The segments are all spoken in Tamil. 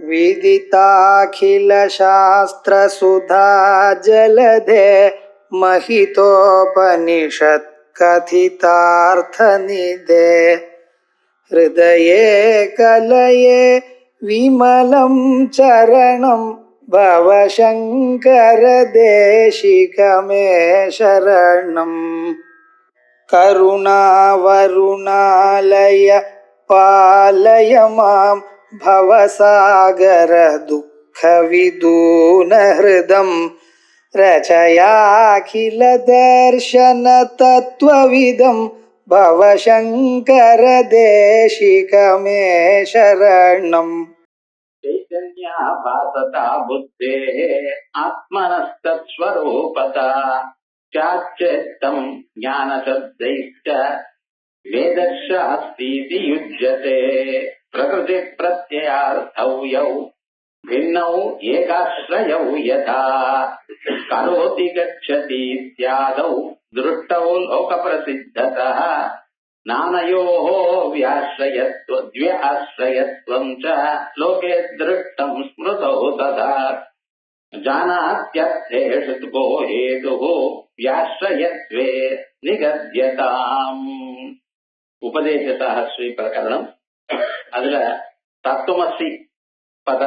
विदिताखिल शास्त्र सुधा जलधे महितोपनिषत् कथितार्थ निधे हृदये कलये विमलं चरणं भवशंकर देशिक मे शरणम् करुणावरुणालय पालय मां भवसागर दुःख विदून हृदं रचयाखिल दर्शन तत्त्वविदं भवशंकर देशिक मे शरणम्। चैतन्या भासता बुद्धेः आत्मनस्तत्स्वरूपता चाच्चेत्तं ज्ञानशब्दैश्च वेदशास्तीति युज्यते। प्रकृतिप्रत्ययार्थौ यौ भिन्नौ एकाश्रयौ यथा करोति गच्छति इत्यादौ दृष्टौ लोकप्रसिद्धतः नानयोः द्व्याश्रयत्वं च लोके दृष्टं स्मृतौ तथा जानात्यर्थेषु को हेतुः व्याश्रयत्वे निगद्यताम्। उपदेशसाहस्री प्रकरणம். அதுல தத்துவமசி பத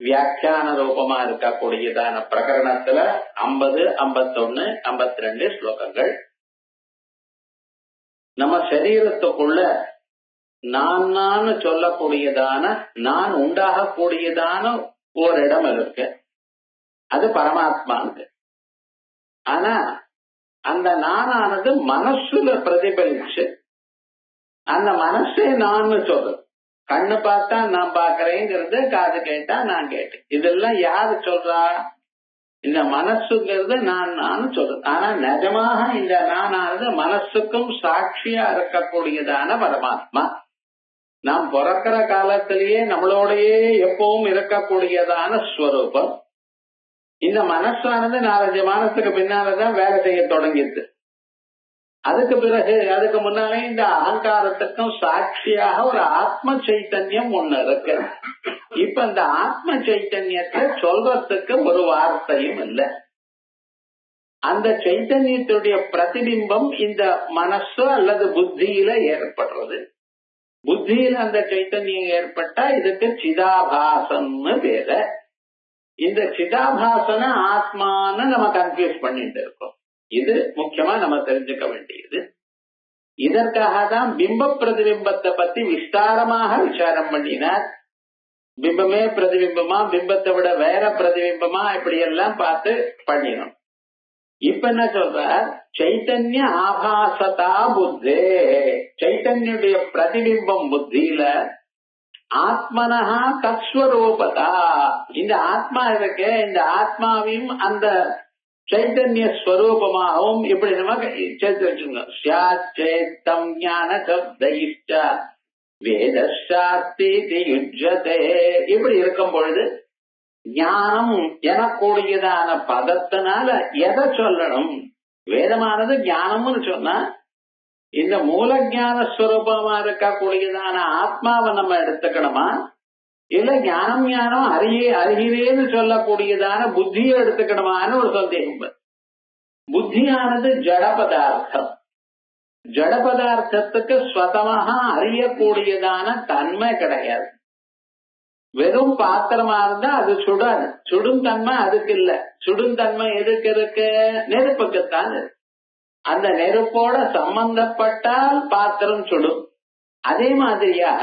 வியாக்கியான ரூபமா இருக்கக்கூடியதான பிரகரணத்துல 50, 51, 52 ஸ்லோகங்கள். நம்ம சரீரத்துக்குள்ள நான் சொல்லக்கூடியதான நான் உண்டாகக்கூடியதான ஒரு இடம் இருக்கு, அது பரமாத்மாவுக்கு. ஆனா அந்த நானானது மனசுல பிரதிபலிச்சு அந்த மனசே நான் சொல்றது. கண்ணு பார்த்தா நான் பாக்குறேங்கிறது, காது கேட்டா நான் கேட்டேன், இதெல்லாம் யாரு சொல்றா? இந்த மனசுங்கிறது நான் சொல்றது. ஆனா நிஜமாக இந்த நானானது மனசுக்கும் சாட்சியா இருக்கக்கூடியதான பரமாத்மா. நாம் பிறக்கிற காலத்திலேயே நம்மளோடையே எப்பவும் இருக்கக்கூடியதான ஸ்வரூபம். இந்த மனசானது 4-5 மாதத்துக்கு பின்னாலதான் வேலை செய்ய தொடங்கியது. அதுக்கு பிறகு அதுக்கு முன்னாலே இந்த அகங்காரத்துக்கும் சாட்சியாக ஒரு ஆத்ம சைத்தன்யம் ஒண்ணு இருக்கு. இப்ப இந்த ஆத்ம சைத்தன்யத்தை சொல்றதுக்கு ஒரு வார்த்தையும் இல்லை. அந்த சைத்தன்யத்துடைய பிரதிபிம்பம் இந்த மனசு அல்லது புத்தியில ஏற்படுறது. புத்தியில அந்த சைத்தன்யம் ஏற்பட்டா இதுக்கு சிதாபாசன்னு பேரு. இந்த சிதாபாசன ஆத்மான்னு நம்ம கன்ஃபியூஸ் பண்ணிட்டு இருக்கோம். இது முக்கியமா நம்ம தெரிஞ்சுக்க வேண்டியது. இதற்காக தான் பிம்ப பிரதிபிம்பத்தை பத்தி விஸ்தாரமாக விசாரம் பண்ணினார். பிம்பமே பிரதிபிம்பமா, பிம்பத்தை விட வேற பிரதிபிம்பமா, இப்படி எல்லாம் பார்த்து பண்ணினோம். இப்ப என்ன சொல்ற? சைத்தன்ய ஆபாசதா புத்தே, சைத்தன்யுடைய பிரதிபிம்பம் புத்தியில ஆத்மனஹா தத்ஸ்வரூபதா, இந்த ஆத்மா இருக்கே, இந்த ஆத்மாவையும் அந்த சைத்தன்ய ஸ்வரூபமாகவும் இப்படி நமக்கு சேர்த்து வச்சுங்க. சேத்தம் ஞான சப்தைஷ்ட வேதசாஸ்தி யுஜ்யதே. இப்படி இருக்கும் பொழுது ஞானம் எனக்கூடியதான பதத்தினால எதை சொல்லணும்? வேதமானது ஞானம்னு சொன்னா இந்த மூல ஞான ஸ்வரூபமா இருக்கக்கூடியதான ஆத்மாவை நம்ம எடுத்துக்கணுமா, இல்ல ஞானம் அறிகிறேன்னு சொல்லக்கூடியதான புத்தியை எடுத்துக்கணுமான்னு ஒரு சந்தேகம். புத்தியானது ஜட பதார்த்தம். ஜட பதார்த்தத்துக்கு ஸ்வதமாக அறியக்கூடியதான தன்மை கிடையாது. வெறும் பாத்திரமா இருந்தா அது சுடாது. சுடும் தன்மை அதுக்கு இல்ல. சுடும் தன்மை எதுக்கு இருக்கு? நெருப்புக்குத்தான் இருக்கு. அந்த நெருப்போட சம்பந்தப்பட்டால் பாத்திரம் சுடும். அதே மாதிரியாக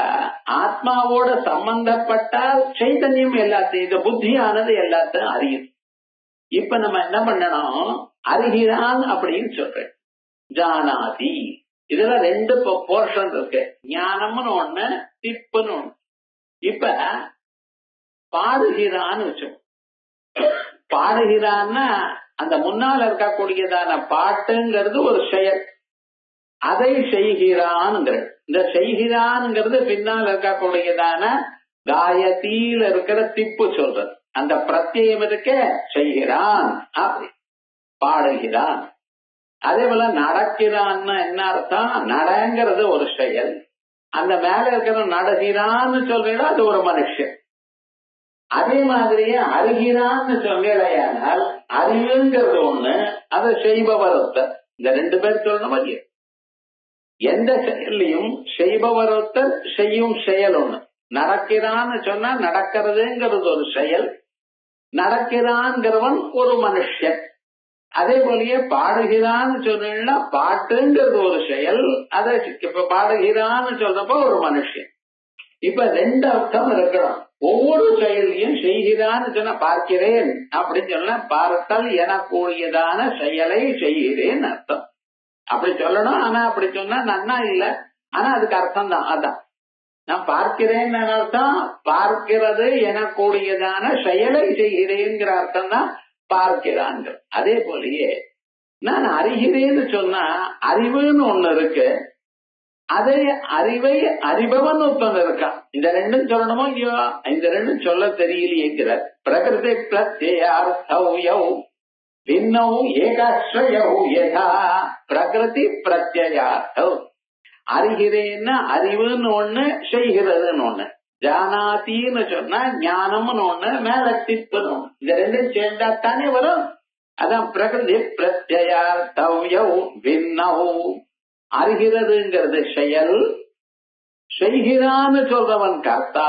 ஆத்மாவோட சம்பந்தப்பட்டால் சைத்தன்யம் எல்லாத்தையும், இந்த புத்தியானது எல்லாத்தையும் அறியும். இப்ப நம்ம என்ன பண்ணணும்? அறிகிறான் அப்படின்னு சொல்றேன். ஜானாதி, இதுல 2 போர்ஷன் இருக்கு. ஞானம்னு ஒண்ணு, திப்புன்னு ஒண்ணு. இப்ப பாடுகிறான்னு வச்சோம். பாடுகிறான்னா அந்த முன்னால இருக்கக்கூடியதான பாட்டுங்கிறது ஒரு செயல், அதை செய்கிறான்ங்கிறது. இந்த செய்கிறான்ங்கிறது பின்னால் இருக்கக்கூடியதான காயத்தில இருக்கிற திப்பு சொல்றது. அந்த பிரத்யம் இருக்க செய்கிறான், அப்படி பாடுகிறான். அதே போல நடக்கிறான்னு என்ன அர்த்தம்? நடங்கிறது ஒரு செயல். அந்த மேல இருக்கிற நடுகிறான்னு சொல்றீங்களா, அது ஒரு மனுஷன். அதே மாதிரியே அறிகிறான்னு சொன்னால் அறிவுங்கிறது ஒண்ணு, அதை செய்பவரொத்தர். இந்த ரெண்டு பேர் சொல்லணும் இல்லையா? எந்த செயலையும் செய்பவரொத்தர், செய்யும் செயல் ஒண்ணு. நடக்கிறான்னு சொன்னா நடக்கிறதுங்கிறது ஒரு செயல், நடக்கிறான்கிறவன் ஒரு மனுஷன். அதே போலயே பாடுகிறான்னு சொன்னா பாட்டுங்கிறது ஒரு செயல், அதை இப்ப பாடுகிறான்னு சொல்றப்ப ஒரு மனுஷன். இப்ப ரெண்டு அர்த்தம் இருக்கணும். ஒவ்வொரு செயலையும் செய்கிறான்னு சொன்னா பார்க்கிறேன் அப்படின்னு சொன்னா பார்த்தல் எனக்கூடியதான செயலை செய்கிறேன் அர்த்தம். அப்படி சொல்லணும். ஆனா அப்படி சொன்னா நன்னா இல்ல. ஆனா அதுக்கு அர்த்தம் தான் அதான். நான் பார்க்கிறேன் அர்த்தம், பார்க்கிறது எனக்கூடியதான செயலை செய்கிறேங்கிற அர்த்தம் தான் பார்க்கிறான். அதே போலயே நான் அறிகிறேன்னு சொன்னா அறிவுன்னு ஒண்ணு இருக்கு, அதே அறிவை அறிபவன் ஒருத்தன் இருக்கான். இந்த ரெண்டும் சொல்லணுமோ இல்லையோ? இந்த ரெண்டும் சொல்ல தெரியலையேங்கிற பிரகிருதி பிரத்யயார்த்தௌ பின்னௌ ஏகாஸ்ரயௌ யதா பிரகிருதி பிரத்யயார்த்தௌ. அறிகிறேன்னா அறிவுன்னு ஒண்ணு, செய்கிறதுன்னு ஒண்ணு. ஜானாத்தின்னு சொன்னா ஞானம்னு ஒண்ணு, மேல டிப்புன்னு ஒண்ணு. இந்த ரெண்டும் சேர்ந்தா தானே வரும். அதான் பிரகிருதி பிரத்யயார்த்தௌ பின்னௌ. அறிகிறதுங்கிறது செயல், செய்கிறான்னு சொல்றவன் கர்த்தா.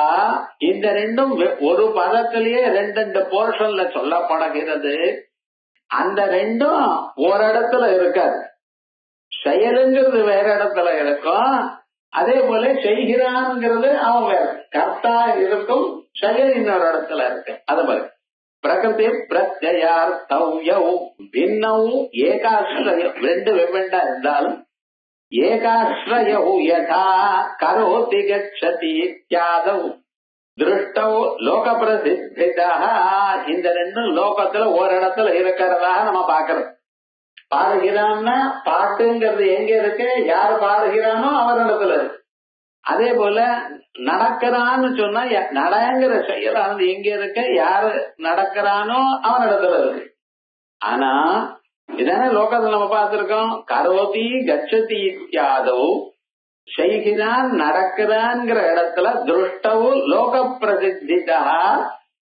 இந்த ரெண்டும் ஒரு பதத்திலேயே ரெண்டு போர்ஷன்ல சொல்லப்படுகிறது. அந்த ரெண்டும் ஒரு இடத்துல இருக்காது. செயலுங்கிறது வேற இடத்துல இருக்கும், அதே போல செய்கிறான்ங்கிறது அவன் வேற கர்த்தா இருக்கும், செயல் இன்னொரு இடத்துல இருக்கு. அது மாதிரி பிரகிருதி பிரத்யயார்த்தௌ பின்னௌ ஏகாஸ்ரயம். ரெண்டு வெவ்வேண்டா இருந்தாலும் ஏகாஸ்ரயௌ யதா கரோதி கச்சதி இத்யாதௌ திருஷ்டௌ லோக பிரசித்தः. இந்த ரெண்டும் லோகத்துல ஒரு இடத்துல இருக்கிறதா நம்ம பாக்குறோம். பாடுகிறான்னா பாட்டுங்கிறது எங்க இருக்கு? யாரு பாடுகிறானோ அவரிடத்துல இருக்கு. அதே போல நடக்கிறான்னு சொன்னா நடங்கிற செயலானது எங்க இருக்கு? யாரு நடக்கிறானோ அவனிடத்துல இருக்கு. ஆனா இதானே லோகத்துல நம்ம பார்த்திருக்கோம். கரோதி கச்சதி இத்யாதௌ செய்கிறான் நடக்கிறான்ங்கிற இடத்துல திருஷ்டவு லோக பிரசித்தா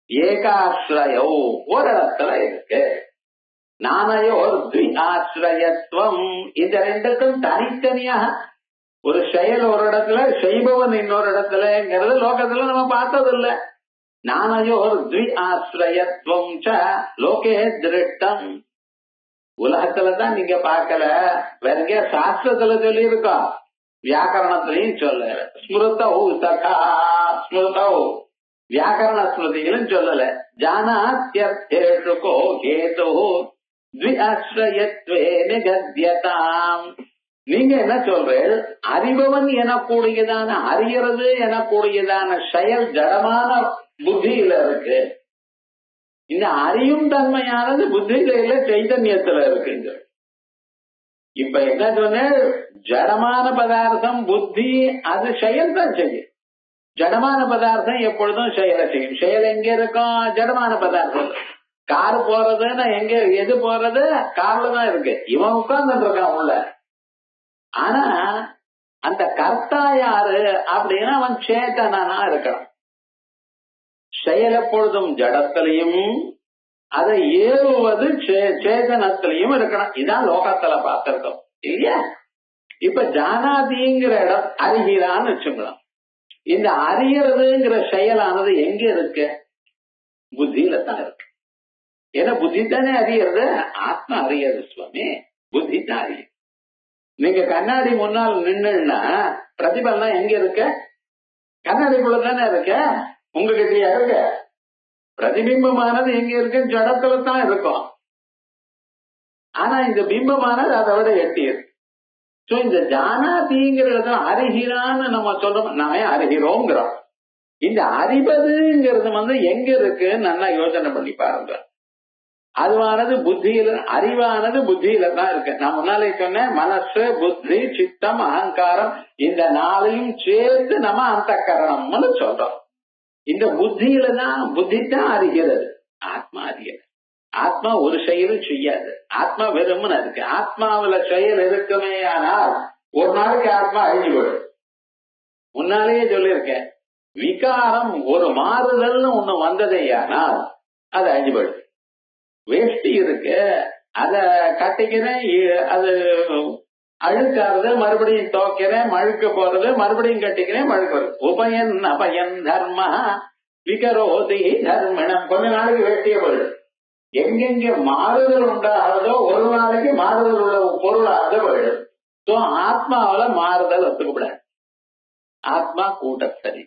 ஏகாஸ்ரயோ ஒரு இடத்துல இருக்கு. நானயோர் ஆசிரயத்துவம். இந்த ரெண்டுக்கும் தனித்தனியாக ஒரு செயல் ஒரு இடத்துல, செய்பவன் இன்னொரு இடத்துலங்கிறது லோகத்துல நம்ம பார்த்தது இல்ல. நானயோர் ஆசிரயத்துவம் லோகே திருஷ்டம். உலகத்துலதான் நீங்க பார்க்கல, வேற எங்க சாஸ்திரத்துல சொல்லி இருக்கோம், வியாக்கரணத்திலையும் சொல்ல. ஸ்மிருதௌ ததா ஸ்மிருதௌ வியாக்கரண ஸ்மிருதிகளும் சொல்லல. ஜானாத்யர்த்தேஷு கோ ஹேது த்விஆஸ்ரயத்வே நிகத்யதாம். நீங்க என்ன சொல்றீங்க? அறிபவன் எனக்கூடியதான, அறியறது எனக்கூடியதான செயல் ஜடமான புத்தியில இருக்கு. இந்த அறியும் தன்மையானது புத்தியில இல்ல, சைதன்யத்துல இருக்குங்க. இப்ப என்ன சொன்ன, ஜடமான பதார்த்தம் புத்தி அது செயல் தான் செய்யும். ஜடமான பதார்த்தம் எப்பொழுதும் செயலை செய்யும். செயல் எங்க இருக்கும்? ஜடமான பதார்த்தம். கார் போறதுன்னா எங்க, எது போறது? கார்ல தான் இருக்கு. இவன் உட்கார்ந்துட்டு இருக்கான் உள்ள. ஆனா அந்த கர்த்தா யாரு அப்படின்னா அவன் சேத்தனா இருக்கான். செயல் எப்பொழுதும் ஜடத்திலையும், அதை ஏவுவது சேதனத்திலையும் இருக்கணும். இதான் லோகத்துல பார்த்திருக்கோம் இல்லையா? இப்ப ஜானாதிங்கிற இடம் அறிகிறான்னு வச்சுக்கலாம். இந்த அறியறதுங்கிற செயலானது எங்க இருக்கு? புத்தியில தான் இருக்கு. ஏன்னா புத்தி தானே அறியறது, ஆத்மா அறியறது சுவாமி, புத்தி தான் அறியும். நீங்க கண்ணாடி முன்னால் நின்னுன்னா பிரதிபலனம் எங்க இருக்கு? கண்ணாடிக்குள்ள தானே இருக்க, உங்ககிட்டயா இருக்க. பிரதிபிம்பமானது எங்க இருக்கு? ஜடத்துல தான் இருக்கும். ஆனா இந்த பிம்பமானது அதை விட எட்டி இருக்கு. சோ இந்த ஜானாதிங்கிறது அறிகிறான்னு நம்ம சொல்றோம், நாம அறிகிறோங்கிறோம். இந்த அறிவதுங்கிறது எங்க இருக்கு நல்லா யோசனை பண்ணி பாருங்க. அதுவானது புத்தியில, அறிவானது புத்தியில தான் இருக்கு. நான் முன்னாலே சொன்னேன், மனசு புத்தி சித்தம் அகங்காரம் இந்த நாளையும் சேர்த்து நம்ம அந்தக்கரணம்னு சொல்றோம். இந்த புத்தியில தான், புத்தி தான் அறிகிறது, ஆத்மா அறிகிறது. ஆத்மா ஒரு செயலும் செய்யாது, ஆத்மா வெறும்னு இருக்கு. ஆத்மாவில செயல் இருக்குமே ஆனால் ஒரு நாளைக்கு ஆத்மா அழிஞ்சு போயிடும். முன்னாலேயே சொல்லியிருக்கேன், விகாரம் ஒரு மாறுதல்னு ஒண்ணு வந்ததேயானால் அது அழிஞ்சு போயிடுது. வேஷ்டி இருக்கு, அத கட்டிக்கிறேன், அது அழுக்காறது, மறுபடியும் துவைக்கிறேன், மழுக்க போறது, மறுபடியும் கட்டிக்கிறேன், மழுக்க வருது. உபயன் அபயன் தர்ம விகரோதி தர்மணம். கொஞ்ச நாளைக்கு வேஷ்டியே போயிடுது. எங்கெங்க மாறுதல் உண்டாகிறதோ ஒரு நாளைக்கு மாறுதல் உள்ள பொருளாக போயிடுது. ஆத்மாவில மாறுதல் ஒத்துக்கப்படாது. ஆத்மா கூட்டத்தனி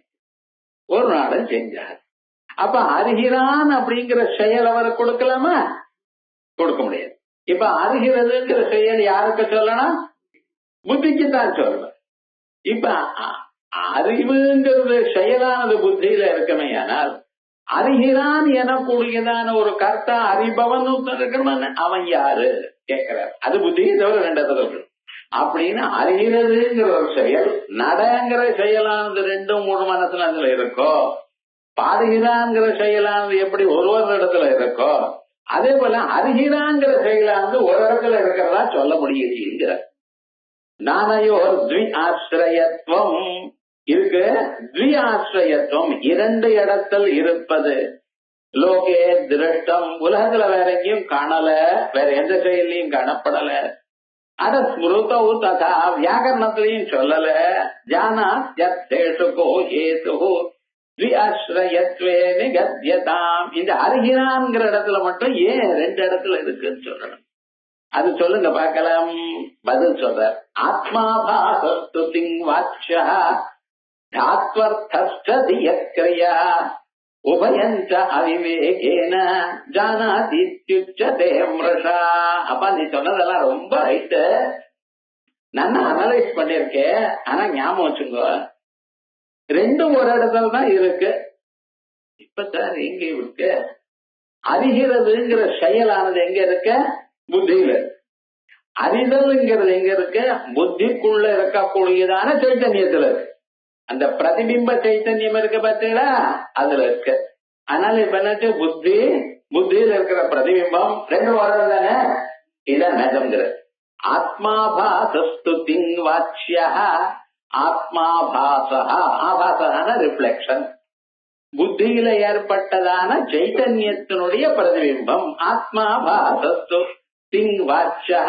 ஒரு நாளும் செஞ்சார். அப்ப அறிகிறான் அப்படிங்கிற செயல் அவருக்கு கொடுக்கலாமா? கொடுக்க முடியாது. இப்ப அறிகிறதுங்கிற செயல் யாருக்கு சொல்லணும்? புத்திக்கு தான் சொல்லணும். இப்ப அறிவுங்கிறது செயலானது புத்தியில இருக்கமே. ஆனால் அறிகிறான் எனக்கூடியதான ஒரு கர்த்தா அறிபவன் இருக்கிறவன் அவன் யாரு கேட்கிறார். அது புத்தியை தவிர ரெண்டு அப்படின்னு அறிகிறதுங்கிற ஒரு செயல், நடங்கிற செயலானது ரெண்டும் மூணு மனசுல அதுல இருக்கோ, பாடுகிறான்ங்கிற செயலானது எப்படி ஒரு இடத்துல இருக்கோ, அதே போல அறிகிறான்ங்கிற செயலானது ஒரு இடத்துல இருக்கிறதா சொல்ல முடியுதுங்கிற நானையோர் த்வி ஆசிரயத்துவம் இருக்கு. த்வி ஆசிரயத்துவம் இரண்டு இடத்தில் இருப்பது. லோகே திருஷ்டம், உலகத்துல வேற எங்கேயும் காணல, வேற எந்த செயலையும் காணப்படல. அத ஸ்மிருதோ ததா, வியாக்கரணத்திலையும் சொல்லல. ஜானா யத்தேஷுகோ ஹேதுஹு த்வி ஆசிரயத்வே நிகத்யதாம். இந்த அறிகிறான்ங்கிற இடத்துல மட்டும் ஏன் ரெண்டு இடத்துல இருக்குன்னு சொல்லணும். அது சொல்லுங்க பார்க்கலாம். பதில் சொல்ற ஆத்மாபாசஸ்து திங்வாச்யா தாத்வர்த்தஸ்தியக்ரியா உபயஞ்ச அவிவேகேன ஜானாதித்யுச்சதே மிருஷா. அப்ப நீ சொன்னதெல்லாம் ரொம்ப ரைட்டு, நான் அனலைஸ் பண்ணிருக்கேன். ஆனா ஞாபகம் வச்சுங்க, ரெண்டும் ஒரு இடத்துல தான் இருக்கு. இப்ப சார் எங்க இருக்கு? அறிகிறதுங்கிற செயலானது எங்க இருக்க? புத்தியில. அறிதல்ங்கிறது எங்க இருக்கு? புத்திக்குள்ள இருக்கக்கூடியதான சைத்தன்யத்துல இருக்கு. அந்த பிரதிபிம்ப சைத்தன்யம் இருக்கு பார்த்தீங்களா, அதுல இருக்கு. அதனால இப்ப என்னாச்சு, புத்தியில இருக்கிற பிரதிபிம்பம் ரெண்டு வர்றது தானே. இதான் நகம்ங்கிறது. ஆத்மாபாசஸ்து திங்வாச்யா ஆத்மாபாசா. ஆபாசன ரிஃப்ளெக்ஷன், புத்தியில ஏற்பட்டதான சைத்தன்யத்தினுடைய பிரதிபிம்பம். ஆத்மாபாசஸ்து திங்வாச்யா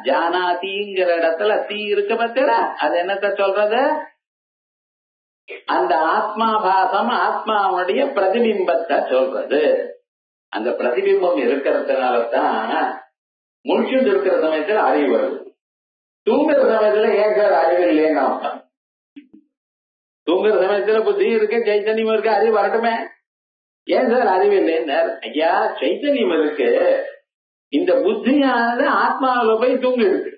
ஜானாதிங்கிற இடத்துல தீ இருக்கு பார்த்தீங்களா, அது என்னத்த சொல்றது? அந்த ஆத்மாபாசம் ஆத்மாவுடைய பிரதிபிம்பத்தை சொல்றது. அந்த பிரதிபிம்பம் இருக்கிறதுனாலதான் முழிச்சுட்டு இருக்கிற சமயத்துல அறிவு வருது. தூங்குற சமயத்துல ஏன் சார் அறிவு இல்லைன்னு அர்த்தம். தூங்குற சமயத்துல புத்தி இருக்கு, சைத்தன்யம் இருக்கு, அறிவு வரட்டுமே. ஏன் சார் அறிவு இல்லைன்னு? ஐயா, சைத்தன்யம் இருக்கு, இந்த புத்தியானது ஆத்மாவில போய் தூங்கி இருக்கு,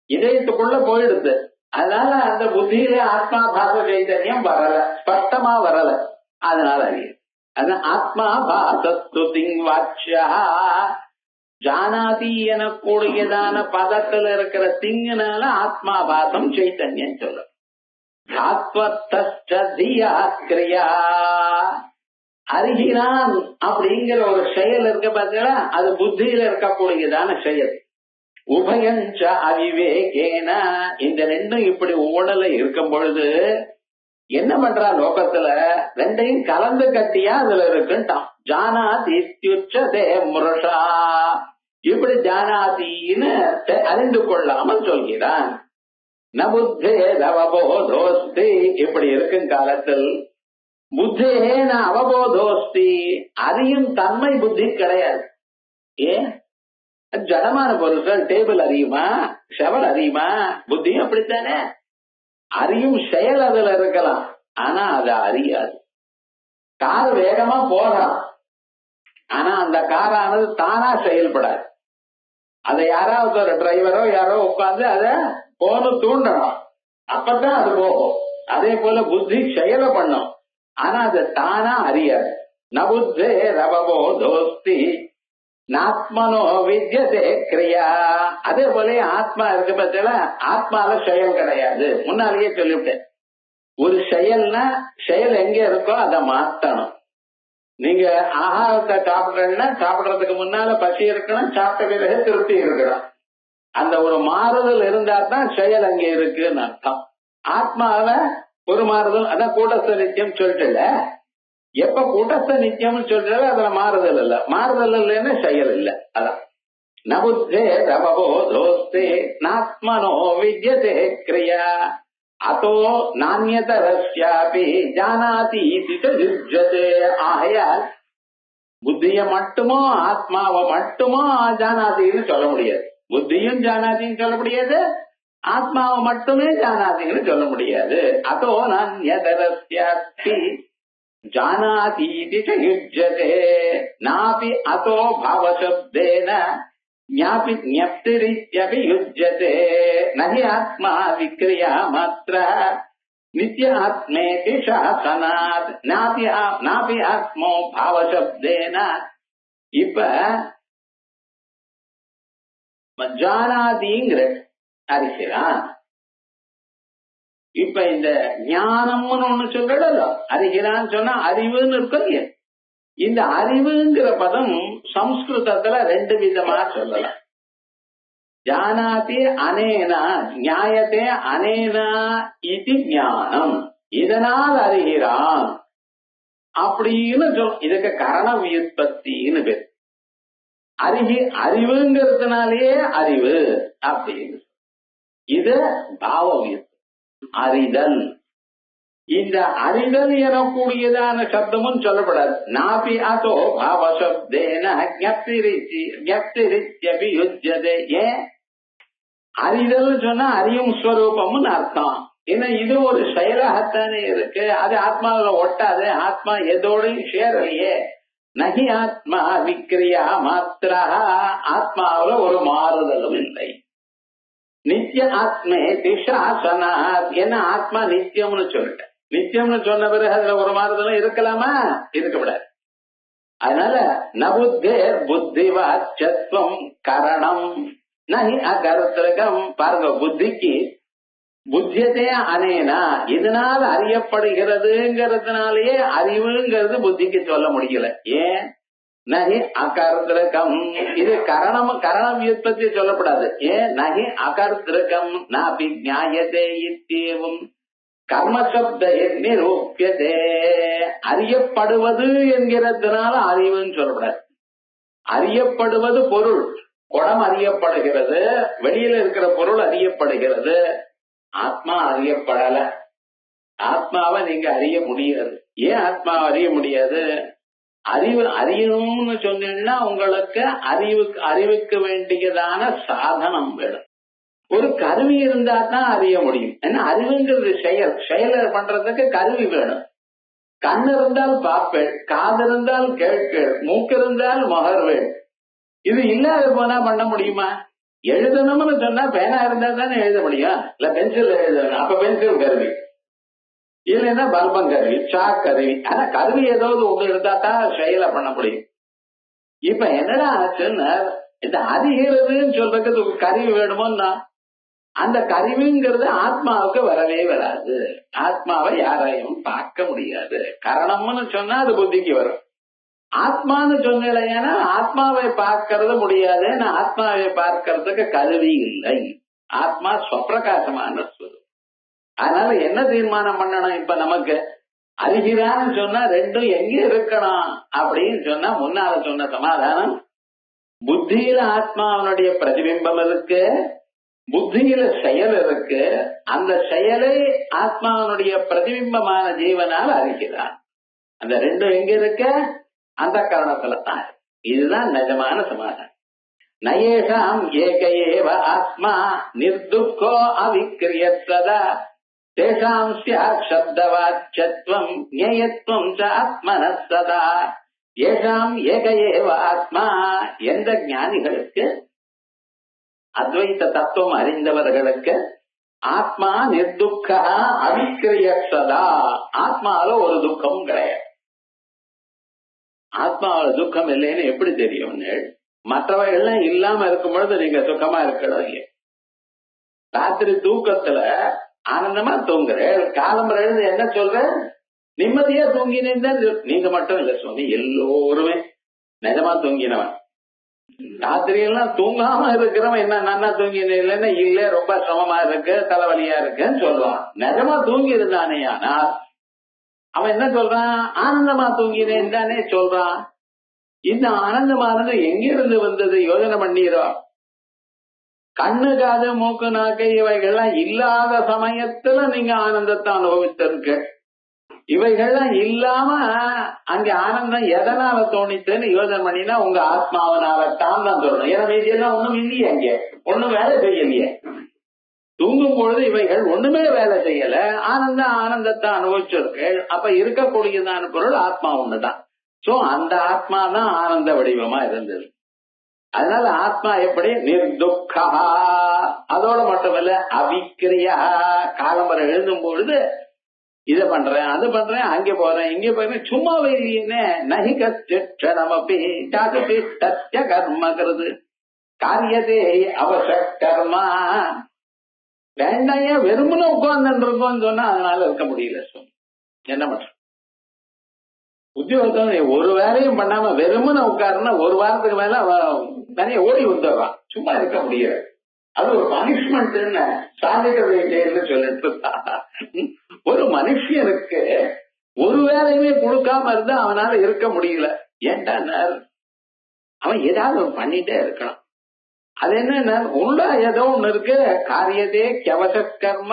இதயத்துக்குள்ள போயிடுது. அதனால அந்த புத்தியில ஆத்மா பாச சைத்தன்யம் வரல, ஸ்பஷ்டமா வரல. அதனால அறிவு. அது ஆத்மா பாசஸ்து திங்வாச்யா ஜானாதி எனக்கூடியதான பதத்துல இருக்கிற திங்குனால ஆத்மாபாசம் சைத்தன்யம் சொல்ல. அறிகிறான் அப்படிங்கிற ஒரு செயல் இருக்க பார்த்தீங்களா, அது புத்தியில இருக்கக்கூடியதான செயல். உபயஞ்ச அவிவேகேன, இந்த ரெண்டும் இப்படி ஓடல இருக்கும் பொழுது என்ன பண்றா லோகத்துல, ரெண்டையும் கலந்து கட்டியா அதுல இருக்குன்ட்டான். ஜானாதித்யுச்சதே மிருஷா, இப்படி ஜானாதின்னு அறிந்து கொள்ளாமல் சொல்கிறான். ந புத்தே அவபோதோஸ்தி, இப்படி இருக்கும் காலத்தில் புத்தே ந அவபோதோஸ்தி, அறியும் தன்மை புத்தி கிடையாது. ஏன்? ஜடமான பொருட்கள், டேபிள் அறியுமா, செவல் அறியுமா? புத்தியும் அப்படித்தானே. அறியும் செயல் அதுல இருக்கலாம், ஆனா அது அறியாது. கார் வேகமா போகலாம், ஆனா அந்த காரானது தானா செயல்படாது. அதை யாராவது ஒரு டிரைவரோ யாரோ உட்கார்ந்து அதை போன தூண்டணும், அப்பதான் அது போகும். அதே போல புத்தி செயலை பண்ணும், ஆனா அது தானா அறியாது. நபுத்தே ரவபோ தோஸ்தி நாத்மனோ வித்யதே கிரியா. அதே போல ஆத்மா இருக்கு பட்சல, ஆத்மால செயல் கிடையாது. முன்னாலேயே சொல்லிவிட்டேன், ஒரு செயல்னா செயல் எங்க இருக்கோ அதை மாத்தணும். நீங்க ஆகாரத்தை சாப்பிடுறீங்கன்னா சாப்பிடுறதுக்கு முன்னால பசி இருக்கணும், சாப்பிட்ட பிறகு திருப்தி இருக்கணும். அந்த ஒரு மாறுதல் இருந்தா தான் செயல் அங்க இருக்குன்னு அர்த்தம். ஆத்மாவில ஒரு மாறுதல். அதான் கூட்டஸ்த நித்தியம் சொல்லிட்டுல, எப்ப கூட்டஸ்த நித்தியம் சொல்றாலும் அதுல மாறுதல் இல்ல. மாறுதல் இல்லைன்னு செயல் இல்ல. அதான் நபுத்தே ரவபோதோஸ்தே நாத்மனோ வித்யதே கிரியா அதோ நானியதரஸ்யாபி ஜானாதி யுஜ்யதே. ஆகையால் புத்திய மட்டுமோ ஆத்மாவை மட்டுமோ ஜானாதின்னு சொல்ல முடியாது. புத்தியும் ஜானாதின்னு சொல்ல முடியாது, ஆத்மாவை மட்டுமே ஜானாதின்னு சொல்ல முடியாது. அதோ நானியதரஸ்யாபி ஜானாதீதி ச யுஜ்யதே நாபி அதோ பாவசப்தேன ஞாபி ஞப்திரித்யபி யுஜ்யதே நஹி ஆத்மா விக்ரியா மாத்ர நித்ய ஆத்மேதி சாசனாத் நாபி ஆத்மோ பாவசப்தேன. இப்ப ஜானாதிங்கிற அறிகிறான். இப்ப இந்த ஞானம்னு ஒண்ணு சொல்றல, அறிகிறான்னு சொன்னா அறிவுன்னு இருக்கு. இந்த அறிவுங்கிற பதம் சம்ஸ்கிருதத்துல ரெண்டு விதமா சொல்லலாம். ஜானாதி அனேனா ஞாயத்தே அனேனா இது ஞானம், இதனால் அறிகிறான் அப்படின்னு சொல். இதுக்கு கரண வியுற்பத்தின்னு பேர். அறிவுங்கிறதுனாலேயே அறிவு அப்படின்னு. இது பாவ வியுற்பத்தி, அறிதல். இந்த அறிதல் எனக்கூடியதான சப்தமும் சொல்லப்படாது. நாபி அதோ பாவசப்தேன ஞப்திரித்யபி யுஜ்யதே. ஏன் அறிதல் சொன்னா அறியும் ஸ்வரூபம்னு அர்த்தம். ஏன்னா இது ஒரு செயலாகத்தானே இருக்கு, அது ஆத்மாவில ஒட்டாது, ஆத்மா எதோடையும் சேரலையே. நகி ஆத்மா விக்ரியா மாத்திரா, ஆத்மாவில ஒரு மாறுதலும் இல்லை. நித்திய ஆத்மே திசாசனா, என்ன ஆத்மா நித்தியம்னு சொல்லிட்டேன். நித்தியம்னு சொன்ன பிறகு அதுல ஒரு மாறுதலும் இருக்கலாமா? இருக்கக்கூடாது. அதனால நபுத்தே புத்திவாச்சத்வம் கரணம் நஹி அகர்த்தகம். பாருங்க, புத்திக்கு புத்தியதே அனேனா, இதனால் அறியப்படுகிறதுங்கிறதுனாலேயே அறிவுங்கிறது புத்திக்கு சொல்ல முடியல. ஏன் நகி அகர்த்தகம், இது கரண வியுற்பத்தி சொல்லப்படாது. ஏன் நகி அகர்த்தகம் நாபி ஞாயதே இத்தேவும் கர்மசப்த நிரூபியதே. அறியப்படுவது என்கிறதுனால அறிவுன்னு சொல்லப்படாது. அறியப்படுவது பொருள், குடம் அறியப்படுகிறது, வெளியில இருக்கிற பொருள் அறியப்படுகிறது, ஆத்மா அறியப்படல. ஆத்மாவை நீங்க அறிய முடியாது. ஏன் ஆத்மாவை அறிய முடியாது? அறிவு அறியணும்னு சொன்னீங்கன்னா உங்களுக்கு அறிவுக்கு வேண்டியதான சாதனம் வேணும். ஒரு கருவி இருந்தா தான் அறிய முடியும். ஏன்னா அறிவுங்கிறது செயலை பண்றதுக்கு கருவி வேணும். கண் இருந்தால் பார்ப்பேன், காது இருந்தால் கேட்பேன், மூக்கு இருந்தால் மகர்வேன். இது இல்லாத போனா பண்ண முடியுமா? எழுதணும்னு சொன்னா பேனா இருந்தா தானே எழுத முடியும், இல்ல பென்சில் எழுதணும். அப்ப பென்சில் கருவி, இல்லைன்னா பல்பம் கருவி, சாக் கருவி. ஆனா கருவி ஏதாவது ஒண்ணு இருந்தா தான் செயலை பண்ண முடியும். இப்ப என்னடா ஆச்சுன்னா, இந்த அறிகிறதுன்னு சொல்றதுக்கு கருவி வேணுமோன்னா, அந்த கருவிங்கிறது ஆத்மாவுக்கு வரவே வராது. ஆத்மாவை யாரையும் பார்க்க முடியாது. கரணம்னு சொன்னா அது புத்திக்கு வரும். ஆத்மான்னு சொன்னா ஆத்மாவை பார்க்கறது முடியாது. ஆத்மாவை பார்க்கறதுக்கு கருவி இல்லை. ஆத்மா ஸ்வப்பிரகாசமான ஸ்வரூபம். அதனால என்ன தீர்மானம் பண்ணணும்? இப்ப நமக்கு அறிகிறான்னு சொன்னா ரெண்டும் எங்க இருக்கணும் அப்படின்னு சொன்னா, முன்னால சொன்ன சமாதானம், புத்தியில ஆத்மாவனுடைய பிரதிபிம்பம் இருக்கு, புத்தியில செயல் இருக்கு. அந்த செயலை ஆத்மாவனுடைய பிரதிபிம்பமான ஜீவனால் அறிகிறான். அந்த ரெண்டும் எங்க இருக்க? அந்த காரணத்துல தான். இதுதான் நிஜமான சமாதானம். நயேஷாம் ஏக ஏவ ஆத்மா நிர்துக்கோ அவிக்ரியத்வதா தேஷாம் ஸ்யாத் சப்தவாச்யத்வம் ஞேயத்வம் ச ஆத்மனஸ் சதா. ஏஷாம் ஏக ஏவ ஆத்மா, எந்த ஞானிகளுக்கு, அத்வைத தத்துவம் அறிந்தவர்களுக்கு, ஆத்மா நிர்துக்கா அவிக்ரியத்வதா, ஆத்மாவில ஒரு துக்கமும் கிடையாது. ஆத்மாவில துக்கம் இல்லைன்னு எப்படி தெரியும்? மற்றவைகள்லாம் இல்லாம இருக்கும் பொழுது நீங்க சுகமா இருக்கணும். ராத்திரி தூக்கத்துல ஆனந்தமா தூங்குற, காலம்பர எழுந்து என்ன சொல்ற? நிம்மதியா தூங்கினேன் தான். நீங்க மட்டும் இல்ல சுவாமி, எல்லோருமே நிஜமா தூங்கினவன். ராத்திரியெல்லாம் தூங்காம இருக்கிறவன் என்ன நன்னா தூங்கின இல்லைன்னா இல்ல ரொம்ப சிரமமா இருக்கு தலைவலியா இருக்குன்னு சொல்றான். நிஜமா தூங்கி இருந்தானே ஆனால் அவன் என்ன சொல்றான்? ஆனந்தமா தூங்கினேன் தானே சொல்றான். இந்த ஆனந்தமானது எங்கிருந்து வந்தது யோசனை பண்ணிரும். கண்ணு காது மூக்கு நாக்கை இவைகள்லாம் இல்லாத சமயத்துல நீங்க ஆனந்தத்தை அனுபவித்திருக்கு. இவைகள்லாம் இல்லாம அங்க ஆனந்தம் எதனால தோணித்துன்னு யோசனை பண்ணினா உங்க ஆத்மாவனால்தான் தான் தோணும். ஏன்னா மீதியெல்லாம் ஒண்ணும் இல்லையே, அங்க ஒண்ணும் வேலை செய்யலையே. தூங்கும் பொழுது இவைகள் ஒண்ணுமே வேலை செய்யல, ஆனந்தத்தை அனுபவிச்சிருக்கு. அப்ப இருக்கக்கூடியதான பொருள் ஆத்மா ஒண்ணுதான். சோ அந்த ஆத்மா தான் ஆனந்த வடிவமா இருந்தது. அதனால ஆத்மா எப்படி நிர்துக்கா, அதோட மட்டுமல்ல அவிக்கிரியா. காலம்பரை எழுதும் பொழுது இத பண்றேன் அது பண்றேன் அங்க போறேன் இங்க போறேன் சும்மாவே இல்லையே. நகிகர்மபி ஜாதபி சத்திய கர்மகிறது காரியதே அவச கர்மா. வேண்டாய வெறுமனே உட்கார்ந்து இருக்கோம்னு சொன்னா அதனால இருக்க முடியல. என்ன பண்ற உத்தியோகத்தை ஒரு வேலையும் பண்ணாம வெறுமனே உட்காருன்னா ஒரு வாரத்துக்கு மேல நிறைய ஓடி வந்துடுறான். சும்மா இருக்க முடியாது. அது ஒரு பனிஷ்மெண்ட் சொல்லிட்டு ஒரு மனுஷனுக்கு ஒரு வேலையுமே கொடுக்காம இருந்தா அவனால இருக்க முடியல. ஏன்டா அவன் ஏதாவது பண்ணிட்டே இருக்கலாம். அது என்ன உள்ள ஏதோ ஒண்ணு இருக்கு. காரியதே கவச கர்ம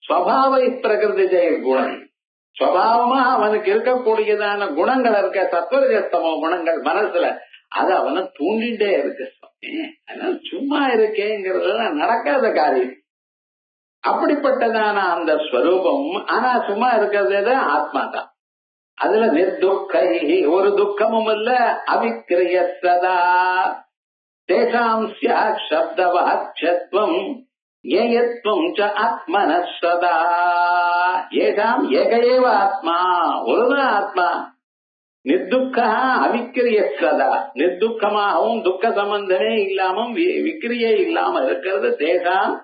ஸ்வபாவை பிரகிருதி ஜெய குணம். ஸ்வபாவமா அவனுக்கு இருக்கக்கூடியதான குணங்கள் இருக்க, சத்வரஜஸ்தமோ குணங்கள் மனசுல, அது அவனை தூண்டிட்டே இருக்கு. அதனால சும்மா இருக்கேங்கிறது நடக்காத காரியம். அப்படிப்பட்டதான அந்த ஸ்வரூபம். ஆனா சும்மா இருக்கிறது ஆத்மா தான். அதுல நிர்துக்கை, ஒரு துக்கமும் இல்ல. அவிக்கிரிய சதா தேசாம் ஸ்யாத் சப்தவாக்ஷத்வம் ஏயத்வம் ச ஆத்மன சதா. ஏகாம் ஏகையேவ ஆத்மா, ஒருதான் ஆத்மா. நிர்துக்கா அவிக்கிரிய சதா, நிர்துக்கமாகவும் துக்க சம்பந்தமே இல்லாமல் விக்கிரியே இல்லாம இருக்கிறது. தேசாம்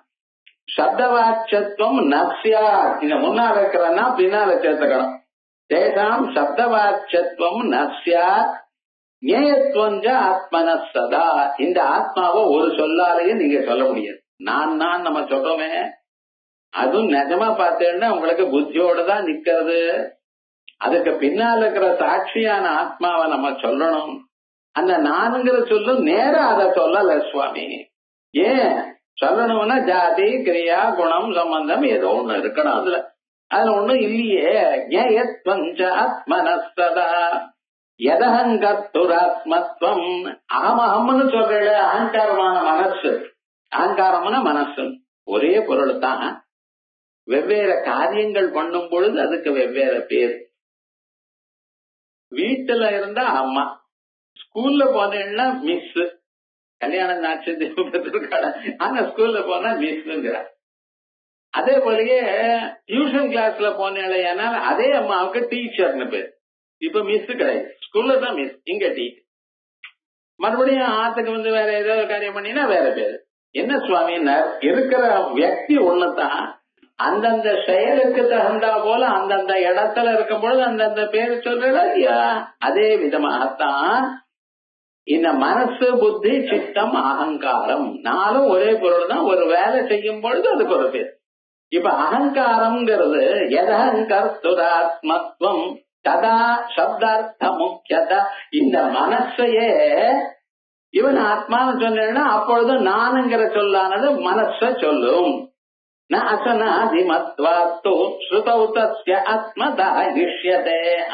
சப்தவாட்சத்துவம் நஸ்யா. இங்க முன்னால இருக்கிறன்னா பின்னால சேர்த்துக்கணும். தேசாம் சப்தவாட்சத்துவம் நஸ்யா ஞேயத்துவம் ஆத்மன சதா. இந்த ஆத்மாவை ஒரு சொல்லாலேயே நீங்க சொல்ல முடியாது. நான் நம்ம சொல்றோமே, அதுவும் நிஜமா பார்த்தேன்னா உங்களுக்கு புத்தியோட தான் நிக்கிறது. அதுக்கு பின்னால் இருக்கிற சாட்சியான ஆத்மாவை நம்ம சொல்லணும். அந்த நானுங்கிற சொல்லும் நேரம் அதை சொல்லல சுவாமி. ஏன் சொல்லணும்னா ஜாதி கிரியா குணம் சம்பந்தம் ஏதோ ஒண்ணு இருக்கணும். அதுல ஒண்ணும் இல்லையே. ஆத்மனஸ்ததா எதகங்கத்துராத்மத்வம். அகமஹம்னு சொல்ற அகங்காரமான மனசு, அகங்காரமான மனசு ஒரே பொருள் தான். வெவ்வேறு காரியங்கள் பண்ணும் பொழுது அதுக்கு வெவ்வேறு பேர். வீட்டுல இருந்தா அம்மா, ஸ்கூல்ல போனேன்னா மிஸ். கல்யாணம் நாட்சிருக்காள், ஆனா ஸ்கூல்ல போனா மிஸ்ங்கிற. அதே போலயே டியூஷன் கிளாஸ்ல போனேனால் அதே அம்மாவுக்கு டீச்சர்னு பேர். இப்ப மிஸ் கிடையாது, ஸ்கூல்ல தான் மிஸ், இங்க டீச்சர். மறுபடியும் ஆத்துக்கு வந்து வேற ஏதாவது காரியம் பண்ணினா வேற பேரு. என்ன சுவாமின்னா இருக்கிற வியக்தி ஒண்ணுதான். அந்தந்த செயலுக்கு தகுந்தா போல அந்தந்த இடத்துல இருக்கும் பொழுது அந்தந்த பேரு சொல்றா இல்லையா. அதே விதமாகத்தான் இந்த மனசு புத்தி சித்தம் அகங்காரம் நாலும் ஒரே பொருள் தான். ஒரு வேலை செய்யும் பொழுது அதுக்கு ஒரு பேர். இப்ப அகங்காரம்ங்கிறது எதகங்கர்த்துராத்மத்வம் ததா சப்தார்த்த முக்கியதா. இந்த மனசையே இவன் ஆத்மான்னு சொன்னா அப்பொழுது நானுங்கிற சொல்லானது மனச சொல்லும்.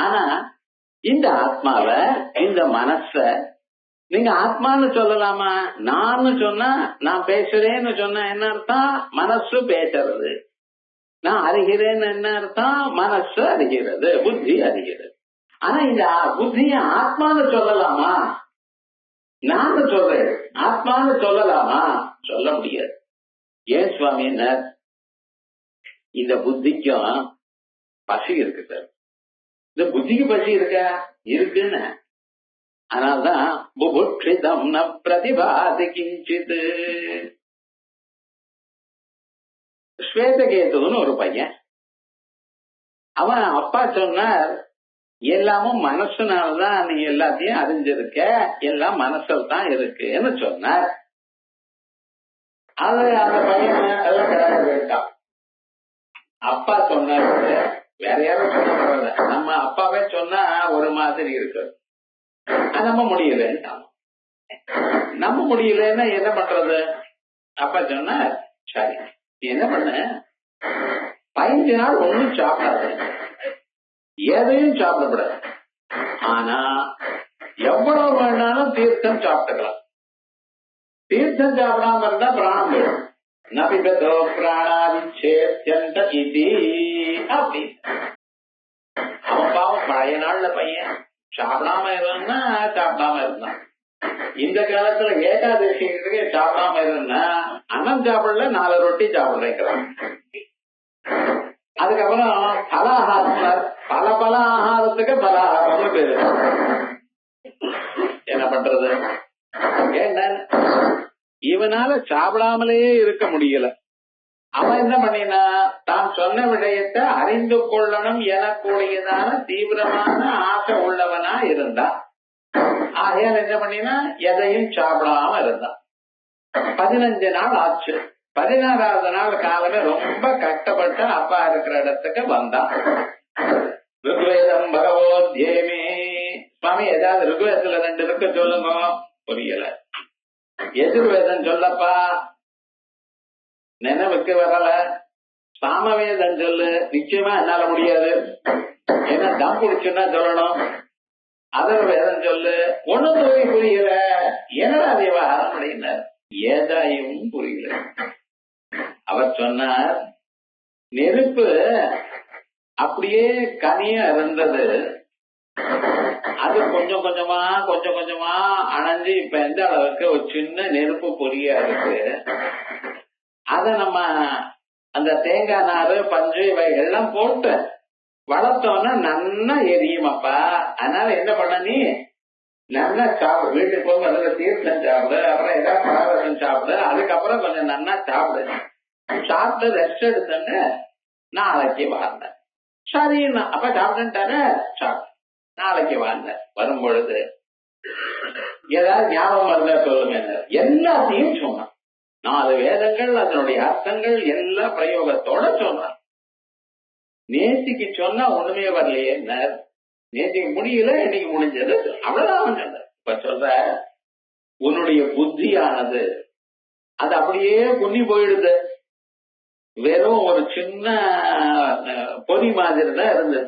ஆனா இந்த ஆத்மாவ இந்த மனச நீங்க ஆத்மான்னு சொல்லலாமா? நான் சொன்னா நான் பேசுறேன்னு சொன்னா என்ன அர்த்தம்? மனசு பேசுறது. நான் அறிகிறேன்னு என்ன அர்த்தம்? மனசு அறிகிறது, புத்தி அறிகிறது. ஆனா இந்த புத்திய ஆத்மான்னு சொல்லலாமா? நான் சொல்றேன் ஆத்மான்னு சொல்லலாமா? சொல்ல முடியாது. ஏன் சுவாமி? இந்த புத்திக்கும் பசி இருக்கு சார். இந்த புத்திக்கு பசி இருக்கா? இருக்குன்னு. அதனால்தான் புபுட்சிதம் ந பிரதிபாதி கிஞ்சித். ஸ்வேதகேதுன்னு ஒரு பையன், அவன் அப்பா சொன்னார், எல்லாமும் மனசுனாலதான் நீ எல்லாத்தையும் அறிஞ்சிருக்க, எல்லாம் மனசில் தான் இருக்குன்னு சொன்னார். அது அந்த பையன் எல்லாம் கிடக்க போயிட்டான். அப்பா சொன்னாரு, வேற யாரும் சொல்ல, நம்ம அப்பாவே சொன்னா ஒரு மாதிரி இருக்கு, நம்ப முடியலன்னு. நம்ப முடியலன்னா என்ன பண்றது? அப்பா சொன்ன, சரி நீ என்ன பண்ண, 15 நாள் ஒண்ணும் சாப்பிடாது, எதையும் சாப்பிடக்கூடாது, ஆனா எவ்வளவு வேணாலும் தீர்த்தம் சாப்பிட்டுக்கலாம். தீர்த்தம் சாப்பிடாம இருந்தா பிராணம் போயிடும். நபிபதோ பிராணாதிச்சேத்யந்த இதி அப்படி. அவன் பாவம் பழைய நாள்ல பையன் சாப்பிடாம இருந்தா சாப்பிடாம இருந்தான். இந்த காலத்துல ஏகாதசிக்கு சாப்பிடாம இருந்தா அன்னம் சாப்பிடல 4 ரொட்டி சாப்பிடுறேன். அதுக்கப்புறம் பலாகாரம், பல ஆகாரத்துக்கு பலாகாரம்னு பேரு. என்ன பண்றது? ஏன்னா இவனால சாப்பிடாமலேயே இருக்க முடியல. அவன் என்ன பண்ணினா, தான் சொன்ன விடயத்தை அறிந்து கொள்ளணும் எனக்கூடியதான தீவிரமான ஆசை உள்ளவனா இருந்தான். ஆகையால் என்ன பண்ணினா, எதையும் சாப்பிடாம இருந்தான். 15 நாள் ஆச்சு. 16வது நாள் காலமே ரொம்ப கஷ்டப்பட்டு அப்பா இருக்கிற இடத்துக்கு வந்தான். ருக்வேதம் பகவோத்யேமே, சுவாமி ஏதாவது ருக்வேதத்துல 2 இருக்கு சொல்லுங்க. புரியல. எதிர்வேதம் சொல்லப்பா, நினைவுக்கு வரல. சாமவேதம் சொல்லு, நிச்சயமா என்னால முடியாது, என்ன தம் குடிச்சுன்னா சொல்லணும். அதர் வேதம் சொல்லு, ஒண்ணு போய் புரியல. என்னடா விவகாரம் அப்படின்னார். ஏதாயும் புரியல. அவர் சொன்னார், நெருப்பு அப்படியே கனியா இருந்தது, அது கொஞ்சம் கொஞ்சமா அணைஞ்சு இப்ப எந்த அளவுக்கு ஒரு சின்ன நெருப்பு பொறியா இருக்கு. அத நம்ம அந்த தேங்காய் நாறு பஞ்சு இவைகள்லாம் போட்டு வளர்த்தோம்னா நன்னா எரியும் அப்பா. அதனால என்ன பண்ண, நீ நல்லா சாப்பிடு, வீட்டுக்கு போக முதல்ல தீர்த்தம் சாப்பிடு, அப்புறம் ஏதாவது பழவசம் சாப்பிடு, அதுக்கப்புறம் கொஞ்சம் நன்னா சாப்பிடு, சாப்பிட்டு ரெஸ்ட் எடுத்துன்னு நாளைக்கு வாழ்ந்த. சரிண்ணா அப்ப சாப்பிட்டுட்டாரு. சாப்பிடு, நாளைக்கு வாழ்ந்த. வரும் பொழுது ஏதாவது ஞாபகம் இருந்தா சொல்லுங்க. எல்லாத்தையும் சொன்னான். 4 வேதங்கள், அதனுடைய அர்த்தங்கள் எல்லா பிரயோகத்தோட சொன்னான். நேத்திக்கு சொன்னா ஒண்ணுமே வரலையே, நேத்திக்கு முடியல, இன்னைக்கு முடிஞ்சது, அவ்வளவுதான் சொன்ன. இப்ப சொல்ற உன்னுடைய புத்தியானது அது அப்படியே புண்ணி போயிடுது. வெறும் ஒரு சின்ன பொறி மாதிரி தான் இருந்தது.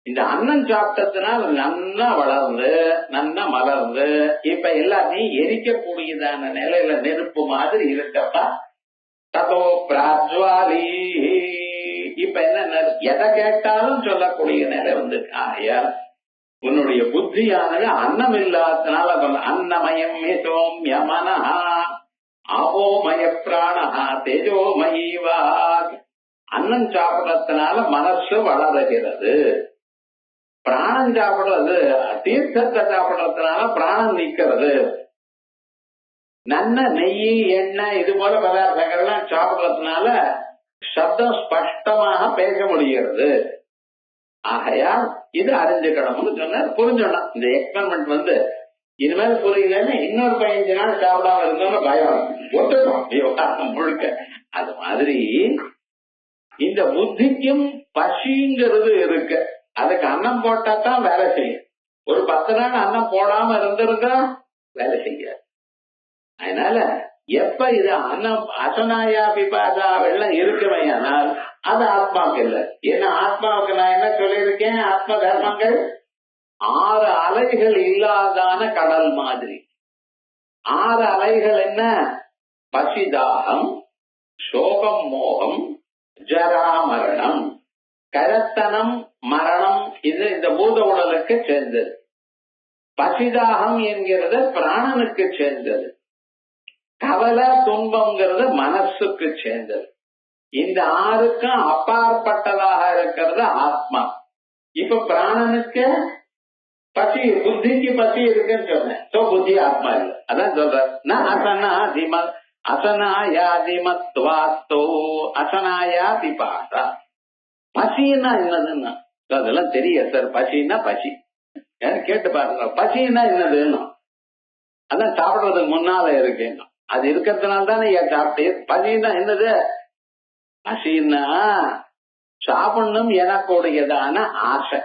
இந்த அன்னம் சாப்பிட்டதுனால நன்னா வளர்ந்து நன்னா மலர்ந்து இப்ப எல்லாத்தையும் எரிக்கக்கூடியதான நிலையில நெருப்பு மாதிரி இருக்கப்பா. ததோ பிராஜ்வாலி, இப்ப என்ன எதை கேட்டாலும் சொல்லக்கூடிய நிலை வந்து. ஆகையால் உன்னுடைய புத்தியானது அன்னம் இல்லாததுனால அன்னமயம் சோம்ய மனஹா ஆபோமய பிராணஹா தேஜோமயீவா. அன்னம் சாப்பிடறதுனால மனசு வளருகிறது. பிராணம் சாப்பிடுறது, தீர்த்தத்தை சாப்பிடுறதுனால பிராணம் நீக்கிறது. நல்ல நெய், எண்ணெய் இது போல பதார்த்தங்கள்லாம் சாப்பிடுறதுனால சப்தம் ஸ்பஷ்டமாக பேச முடிகிறது. ஆகையால் இது அறிஞ்சுக்கணும்னு சொன்னார். புரிஞ்சுடணும். இந்த எக்ஸ்பெரிமெண்ட் வந்து இனிமேல் புரியலன்னு இன்னொரு 15 நாள் சாப்பிடாம இருந்தோம்னு பயம் ஒட்டுக்கும் முழுக்க. அது மாதிரி இந்த புத்திக்கும் பசிங்கிறது இருக்கு. அதுக்கு அன்னம் போட்டா தான் வேலை செய்யும். ஒரு 10 நாள் அன்னம் போடாம இருந்திருந்தா வேலை செய்யாது. அதனால எப்ப இது அன்னம் அசனாயா பிபாசா வெள்ளம் இருக்குமே, ஆனால் அது ஆத்மாவுக்கு இல்லை. ஏன்னா ஆத்மாவுக்கு நான் என்ன சொல்லியிருக்கேன், ஆத்ம தர்மங்கள் 6 அலைகள் இல்லாதான கடல் மாதிரி. 6 அலைகள் என்ன? பசிதாகம், சோகம், மோகம், ஜரா மரணம், கரத்தனம், மரணம். இது இந்த பூத உடலுக்கு சேர்ந்தது. பசிதாகம் என்கிறது பிராணனுக்கு சேர்ந்தது. கவலை, துன்பம்ங்கிறது மனசுக்கு சேர்ந்தது. இந்த 6க்கும் அப்பாற்பட்டதாக இருக்கிறது ஆத்மா. இப்ப பிராணனுக்கு பசி, புத்திக்கு பசி இருக்குன்னு சொன்னேன். புத்தி ஆத்மா இல்லை. அதான் சொல்ற அசனாயாதிமத்வாஸ்தோ அசனாயா பிபாசா. பசின்னா என்னதுன்னா அதெல்லாம் தெரியும் சார். பசின்னா பசி கேட்டு பாருங்க. பசின்னா என்னதுன்னு அதான் சாப்பிடுறதுக்கு முன்னால இருக்கு. அது இருக்கிறதுனால தானே சாப்பிட்டு. பசின்னா என்னது? பசின்னா சாப்பிடணும் எனக்குடையதான ஆசை.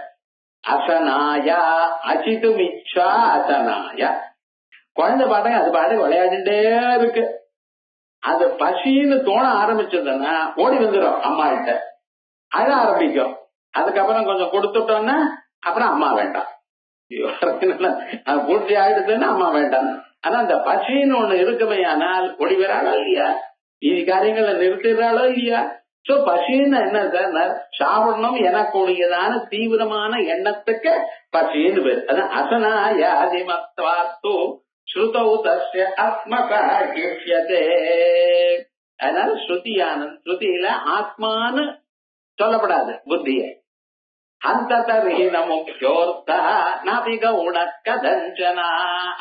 அசனாயா அச்சித்தும் இச்சா அசனாயா. குழந்தை பாட்டுங்க அது பாட்டு விளையாடிட்டே இருக்கு. அது பசின்னு தோண ஆரம்பிச்சதுன்னா ஓடி வந்துடும் அம்மா கிட்ட, அழ ஆரம்பிக்கும். அதுக்கப்புறம் கொஞ்சம் கொடுத்துட்டோம்னா அப்புறம் அம்மா வேண்டாம், பூர்த்தி ஆயிடுதுன்னா அம்மா வேண்டாம். ஆனா அந்த பசின்னு ஒண்ணு இருக்குமே, ஆனால் ஓடி வராளோ இல்லையா, இது காரியங்களை நிறுத்திடுறாளோ இல்லையா. சோ பசின்னு என்ன சார்? சாப்பிடணும் எனக்குடையதான தீவிரமான எண்ணத்துக்கு பசின்னு பேர். அதான் அசனாயாதிமத்வாத்து ஸ்ருதௌ தஸ்ய ஆத்மகாஹ்யதே. அதனால ஸ்ருதியில ஆத்மான்னு சொல்லப்படாது புத்திய.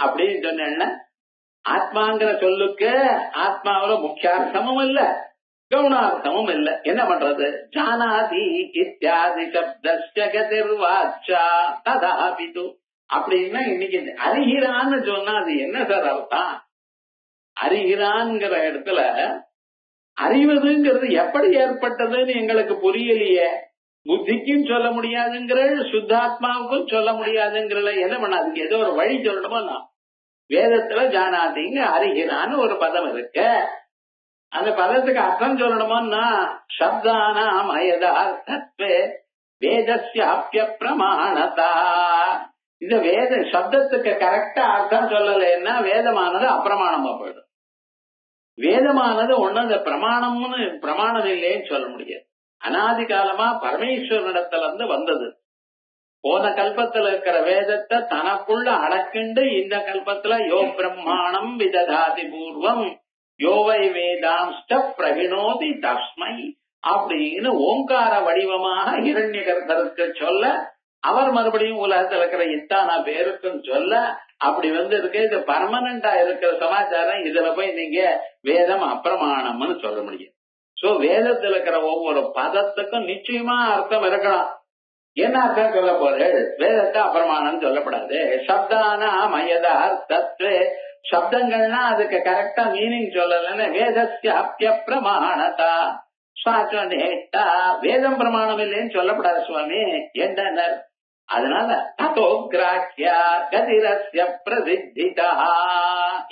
அப்படின்னு சொன்ன ஆத்மாங்கிற சொல்லுக்கு ஆத்மாவில முக்கியார்த்தமும் இல்ல, கவுனார்த்தமும் இல்ல. என்ன பண்றது? ஜானாதி இத்தியாதி சப்தஸ்ய கதிர்வாச்சா ததாபிது. அப்படின்னா இன்னைக்கு அறிகிறான்னு சொன்னா அது என்ன சார் அர்த்தம்? அறிகிறான்ங்கிற இடத்துல அறிவதுங்கிறது எப்படி ஏற்பட்டதுன்னு எங்களுக்கு புரியலையே. புத்திக்கும் சொல்ல முடியாதுங்கிற, சுத்தாத்மாவுக்கும் சொல்ல முடியாதுங்கிற. என்ன பண்ண? அதுக்கு ஏதோ ஒரு வழி சொல்லணுமோ. நான் வேதத்துல ஜானாதிங்க அறிகிறான்னு ஒரு பதம் இருக்கு. அந்த பதத்துக்கு அர்த்தம் சொல்லணுமோன்னா சப்தானாம் அயதார்த்தத்வே வேதஸ்யாப்ய பிரமாணதா. இந்த வேத சப்தத்துக்கு கரெக்டா அர்த்தம் சொல்லலைன்னா வேதமானது அப்பிரமாணமா போயிடும். வேதமானது ஒண்ணு அந்த பிரமாணம்னு பிரமாணம் இல்லைன்னு சொல்ல முடியாது. அனாதி காலமா பரமேஸ்வரனிடத்துல இருந்து வந்தது. போன கல்பத்துல இருக்கிற வேதத்தை தனக்குள்ள அடக்கிண்டு இந்த கல்பத்துல யோ பிரம்மாணம் விததாதி பூர்வம் யோவை வேதாம்ஸ்ட பிரகிணோதி தஸ்மை அப்படின்னு ஓங்கார வடிவமாக ஹிரண்யகர்த்தருக்கு சொல்ல, அவர் மறுபடியும் உலகத்துல இருக்கிற இத்தானா பேருக்கும் சொல்ல, அப்படி இருக்கு. இது பர்மனண்டா இருக்கிற சமாச்சாரம். இதுல போய் நீங்க வேதம் அப்பிரமாணம்னு சொல்ல முடியும். சோ வேதத்துல இருக்கிற ஒவ்வொரு பதத்துக்கும் நிச்சயமா அர்த்தம் இருக்கலாம். என்ன அர்த்தம் சொல்ல போறேன்? வேதத்தை அப்பிரமாணம் சொல்லப்படாது. சப்தானா மயதார்த்தத்வே, சப்தங்கள்னா அதுக்கு கரெக்டா மீனிங் சொல்லலன்னு வேதஸ்யாப்ய பிரமாணதா சாச்சனேட்டா. வேதம் பிரமாணம் இல்லைன்னு சொல்லப்படாது சுவாமி என்றனர். அதனால ததோ கிராக்கியா கதிரஸ்ய பிரசித்திதா.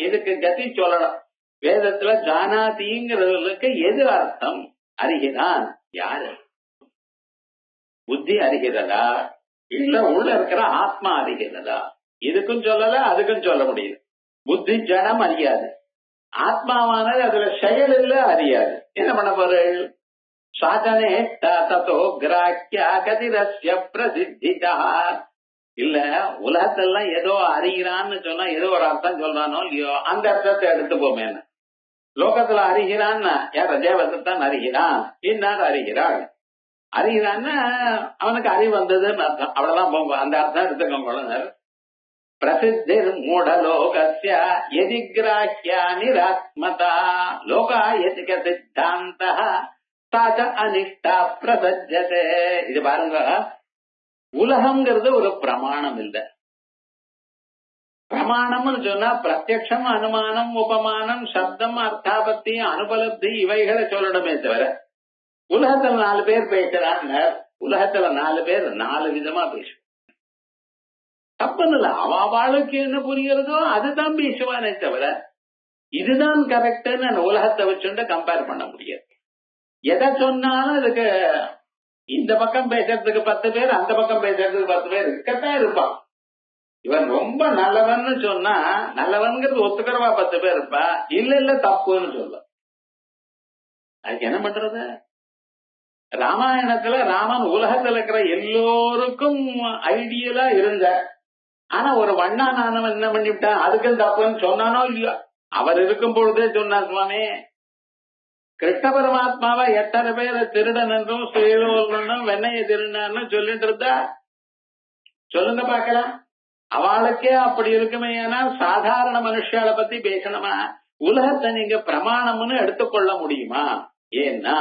இதுக்கு கதி சொல்லணும். வேதத்துல ஜானாதிங்கிறதுக்கு எது அர்த்தம்? அறிகிறான் யாரு? புத்தி அறிகிறதா இல்ல உள்ள இருக்கிற ஆத்மா அறிகிறதா? இதுக்கும் சொல்லல அதுக்கும் சொல்ல முடியுது. புத்தி ஜடம் அறியாது, ஆத்மாவானது அதுல செயல் இல்ல அறியாது. என்ன பண்ண போறேன்? சாதனே ததோ கிராக்கியா கதிரஸ்ய பிரசித்திதா. இல்ல உலகத்தெல்லாம் ஏதோ அறிகிறான்னு சொன்னா ஏதோ ஒரு அர்த்தம் சொல்றானோ இல்லையோ, அந்த அர்த்தத்தை எடுத்து போமே. லோகத்துல அறிகிறான்னா யார? தேவத்தான் அறிகிறான், இன்னார் அறிகிறாள். அறிகிறான்னா அவனுக்கு அறிவு வந்ததுன்னு அர்த்தம். அவ்வளவுதான் போங்க, அந்த அர்த்தம் எடுத்துக்கோங்க. பிரசித்திர் மூடலோகஸ்ய யதிக்ராஹ்யா நிராத்மதா லோகா யதிக சித்தாந்தः சாச அனிஷ்டா பிரசஜ்யதே. இது பாருங்க, உலகம்ங்கிறது ஒரு பிரமாணம் இல்ல. பிரமாணம்னு சொன்னா பிரத்யக்ஷம், அனுமானம், உபமானம், சப்தம், அர்த்தாபத்தி, அனுபலப்தி இவைகளை சொல்லணுமே தவிர உலகத்துல 4 பேர் பேசுறாங்க. உலகத்துல 4 பேர் 4 விதமா பேசுவாங்க. தப்புன்னு இல்ல, அவளுக்கு என்ன புரிகிறதோ அதுதான் பேசுவானே தவிர இதுதான் கரெக்ட்னு உலகத்தை வச்சுட்டு கம்பேர் பண்ண முடியாது. எதை சொன்னாலும் அதுக்கு இந்த பக்கம் பேசுறதுக்கு 10 பேர், அந்த பக்கம் பேசுறதுக்கு 10 பேர் இருக்கத்தான் இருப்பான். இவன் ரொம்ப நல்லவன்னு சொன்னா நல்லவன்கிறது ஒத்துக்கிறவா 10 பேர் இருப்பா. இல்ல இல்ல தப்புன்னு சொல்ல. அதுக்கு என்ன பண்றது? ராமாயணத்துல ராமன் உலகத்துல இருக்கிற எல்லோருக்கும் ஐடியலா இருந்த, ஆனா ஒரு வண்ணானவன் என்ன பண்ணிவிட்டான்? அதுக்கும் தப்புன்னு சொன்னானோ இல்லையோ? அவர் இருக்கும் பொழுதே சொன்னார் சுவாமி. கிருஷ்ண பரமாத்மாவா எத்தனை பேரை திருடன் என்றும் சுயலோகனும் வெண்ணைய திருடன்னு சொல்லிட்டு இருந்தா சொல்லுங்க பாக்கலாம். அவளுக்கே அப்படி இருக்குமே. ஏன்னா சாதாரண மனுஷால பத்தி பேசணுமா? உலகத்தை நீங்க பிரமாணம்னு எடுத்துக்கொள்ள முடியுமா? ஏன்னா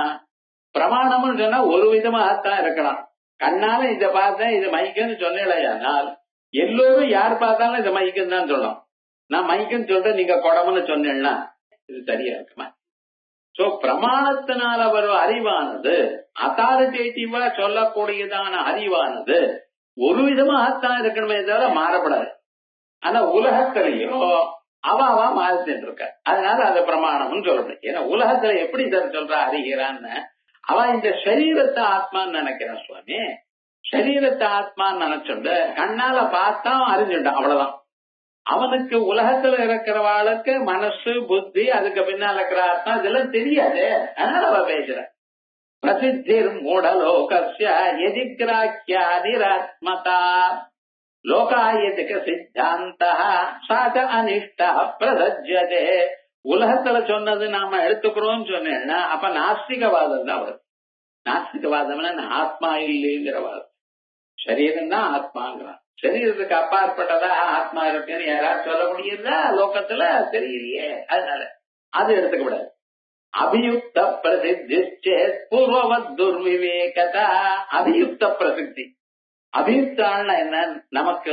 பிரமாணம்னு சொன்னா ஒரு விதமாகத்தான் இருக்கலாம். கண்ணால இத பார்த்தேன் இது மைக்குன்னு சொன்னேனால் எல்லோரும் யார் பார்த்தாலும் இதை மைக்குன்னு தான் சொல்லணும். நான் மைக்குன்னு சொல்றேன், நீங்க குடம்னு சொன்னேன்னா இது சரியா இருக்குமா? சோ பிரமாணத்தினால வரும் அறிவானது, அத்தாரிட்டேட்டிவா சொல்லக்கூடியதான அறிவானது ஒரு விதமாகத்தான் இருக்கணுமே தவிர மாறப்படாது. ஆனா உலகத்திலேயோ அவ மாறிட்டு இருக்க, அதனால அது பிரமாணம்னு சொல்லணும். ஏன்னா உலகத்துல எப்படி சார் சொல்ற அறிகிறான்னு, அவ இந்த சரீரத்தை ஆத்மான்னு நினைக்கிறான் சுவாமி. சரீரத்தை ஆத்மான்னு நினைச்சுண்டு கண்ணால பார்த்தா அறிஞ்சுட்டான், அவ்வளவுதான். அவனுக்கு உலகத்துல இருக்கிறவாளுக்கு மனசு புத்தி அதுக்கு பின்னால இருக்கிற ஆத்மா இதெல்லாம் தெரியாது. அதனால அவ பேசுற பிரசித்திர் மூடலோகஸ்ய யதிக்ராஹ்யாதிராத்மதா லோகாயதிக சித்தாந்தா சாத அனிஷ்டா பிரசஜ்யதே. உலகத்துல சொன்னது நாம எடுத்துக்கிறோம் சொன்னேன்னா அப்ப நாஸ்திகவாதம் தான் வரும். நாஸ்திகவாதம்னா ஆத்மா இல்லைங்கிறவாதம். சரீரம் தான் ஆத்மாங்கிறான். சரீரத்துக்கு அப்பாற்பட்டதா ஆத்மா இருக்குன்னு யாராவது சொல்ல முடியுதா லோகத்துல? தெரியலையே. அதனால அது எடுத்துக்க கூடாது. அபியுக்த பிரசித்தி பூர்வவத் துர்விவேகதா. அபியுக்த பிரசித்தி, அபியுக்தான்னா என்ன? நமக்கு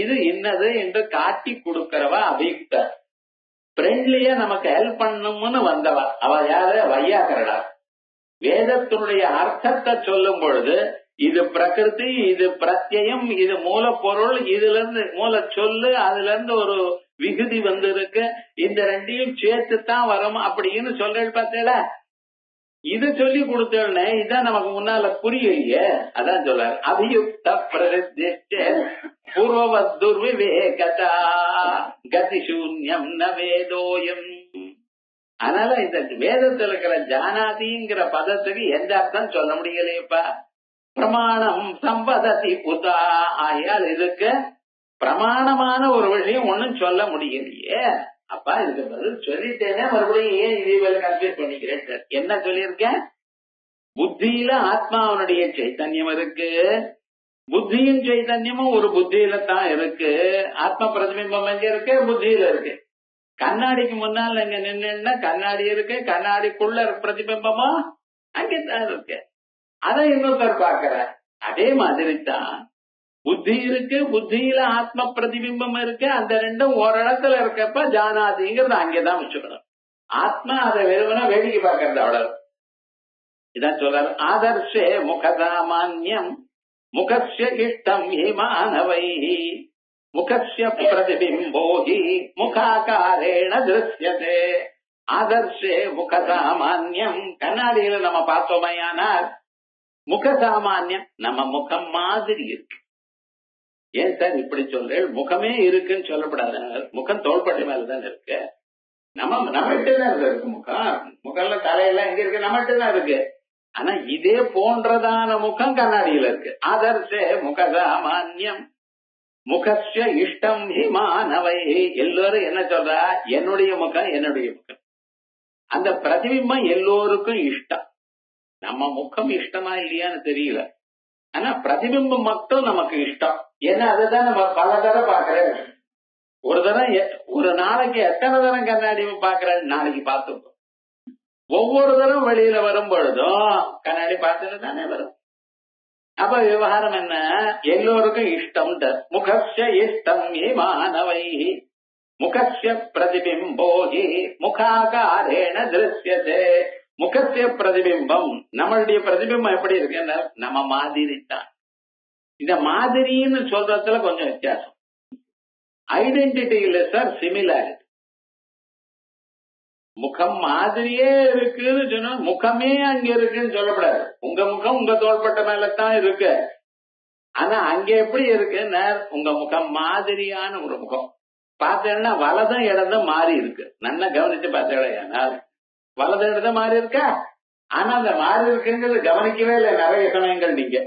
இது இன்னது என்று காட்டி கொடுக்கிறவா அபியுக்த. ஃப்ரெண்ட்லியா நமக்கு ஹெல்ப் பண்ணணும்னு வந்தவா அவ யாரு? வையாகரடா. வேதத்தினுடைய அர்த்தத்தை சொல்லும் பொழுது இது பிரகிருதி, இது பிரத்யம், இது மூலப்பொருள், இதுல இருந்து மூல சொல்லு, அதுல இருந்து ஒரு விகுதி இருக்கு, இந்த ரெண்டையும் சேர்த்துத்தான் வரும் அப்படின்னு சொல்ற பார்த்தேல. இது சொல்லி கொடுத்தோடனே இதான் நமக்கு முன்னால புரியலையே. அதான் சொல்றாரு அபியுக்த பிரசித்தி பூர்வவத் துர்விவேகதா கதி சூன்யம் ந வேதோயம். அதனால இந்த வேதத்துல இருக்கிற ஜானாதிங்கிற பதத்துக்கு எந்த அர்த்தம் சொல்ல முடியலையப்பா. பிரமாணம் சம்பததி புதா. ஆயால் இதுக்கு பிரமாணமான ஒரு விஷயம் ஒண்ணும் சொல்ல முடியலையே. அப்பா இதுக்கு பதில் சொல்லிட்டேனே, மறுபடியும் ஏன் இதை கன்ஃபியூஸ் பண்ணிக்கிறேன்? என்ன சொல்லியிருக்கேன்? புத்தியில ஆத்மாவனுடைய சைத்தன்யம் இருக்கு, புத்தியும் சைத்தன்யமும் ஒரு புத்தியில தான் இருக்கு. ஆத்ம பிரதிபிம்பம் எங்க இருக்கு? புத்தியில இருக்கு. கண்ணாடிக்கு முன்னால் நீங்க நின்னுன்னா கண்ணாடி இருக்கு, கண்ணாடிக்குள்ள பிரதிபிம்பமா அங்கேதான் இருக்கு. அதை இன்னொருத்தர் பாக்குற. அதே மாதிரி தான் புத்தி இருக்கு, புத்தியில ஆத்ம பிரதிபிம்பம் இருக்கு. அந்த ரெண்டும் ஒரு இடத்துல இருக்கப்ப ஜானாதிங்கிறது அங்கேதான் வச்சுக்கணும். ஆத்மா அதை வெறுவனா வேடிக்கை பார்க்கறது அவ்வளவு. இதான் சொல்றாரு ஆதர்ஷே முகசாமான்யம் முகஸ்ய இஷ்டம் ஹிமானவை முகஸ்ய பிரதிபிம்போஹி முகாகாரேண திருஷ்யதே. ஆதர்ஷே முகசாமான்யம். கண்ணாடியில நம்ம பார்த்தோமையானால் முகசாமான்யம் நம்ம முகம் மாதிரி இருக்கு. ஏன் சார் இப்படி சொல்றேன்? முகமே இருக்குன்னு சொல்லப்படாது. முகம் தோள்பட்டை மேலதான் இருக்கு. நம்மகிட்டதான் இருக்கு முகம். முகம்ல தலையெல்லாம் எங்க இருக்கு? நம்மகிட்டதான் இருக்கு. ஆனா இதே போன்றதான முகம் கண்ணாடியில இருக்கு. ஆதர்ஷே முகசாமான்யம் முகஸ்ய இஷ்டம் ஹிமானவை. எல்லோரும் என்ன சொல்றா? என்னுடைய முகம், என்னுடைய முகம். அந்த பிரதிபிம்பம் எல்லோருக்கும் இஷ்டம். நம்ம முகம் இஷ்டமா இல்லையான்னு தெரியல. ஆனா பிரதிபிம்பம் மட்டும் நமக்கு இஷ்டம். ஏன்னா அதுதான் நம்ம பல தரம் பாக்குறேன். ஒரு தரம் ஒரு நாளைக்கு எத்தனை தரம் கண்ணாடி பாக்குறேன்? நாளைக்கு பார்த்துப்போம். ஒவ்வொரு தரம் வெளியில வரும் பொழுதும் கண்ணாடி பார்த்துட்டு தானே வரும். அப்ப விவகாரம் என்ன? எல்லோருக்கும் இஷ்டம். முகஸ்ய இஷ்டம் ஹிமானவை முகஸ்ய பிரதிபிம்போஹி முகாகாரேண திருஷ்யதே. முகஸ்ய பிரதிபிம்பம், நம்மளுடைய பிரதிபிம்பம் எப்படி இருக்கு? நம்ம மாதிரி தான். இந்த மாதிரின்னு சொல்றதுல கொஞ்சம் வித்தியாசம். ஐடென்டிட்டி இல்ல சார், சிமிலாரிட்டி. முகம் மாதிரியே இருக்குன்னு சொன்னா முகமே அங்க இருக்குன்னு சொல்லப்படாது. உங்க முகம் உங்க தோள்பட்ட மேலதான் இருக்கு. ஆனா அங்க எப்படி இருக்குன்னா உங்க முகம் மாதிரியான ஒரு முகம் பார்த்தேன்னா வலதும் இடதும் மாறி இருக்கு. நல்லா கவனிச்சு பார்த்தேன்னா வலது இடதும் மாறி இருக்கா. ஆனா அந்த மாறி இருக்குங்கிறது கவனிக்கவே இல்லை நிறைய சமயங்கள். நீங்க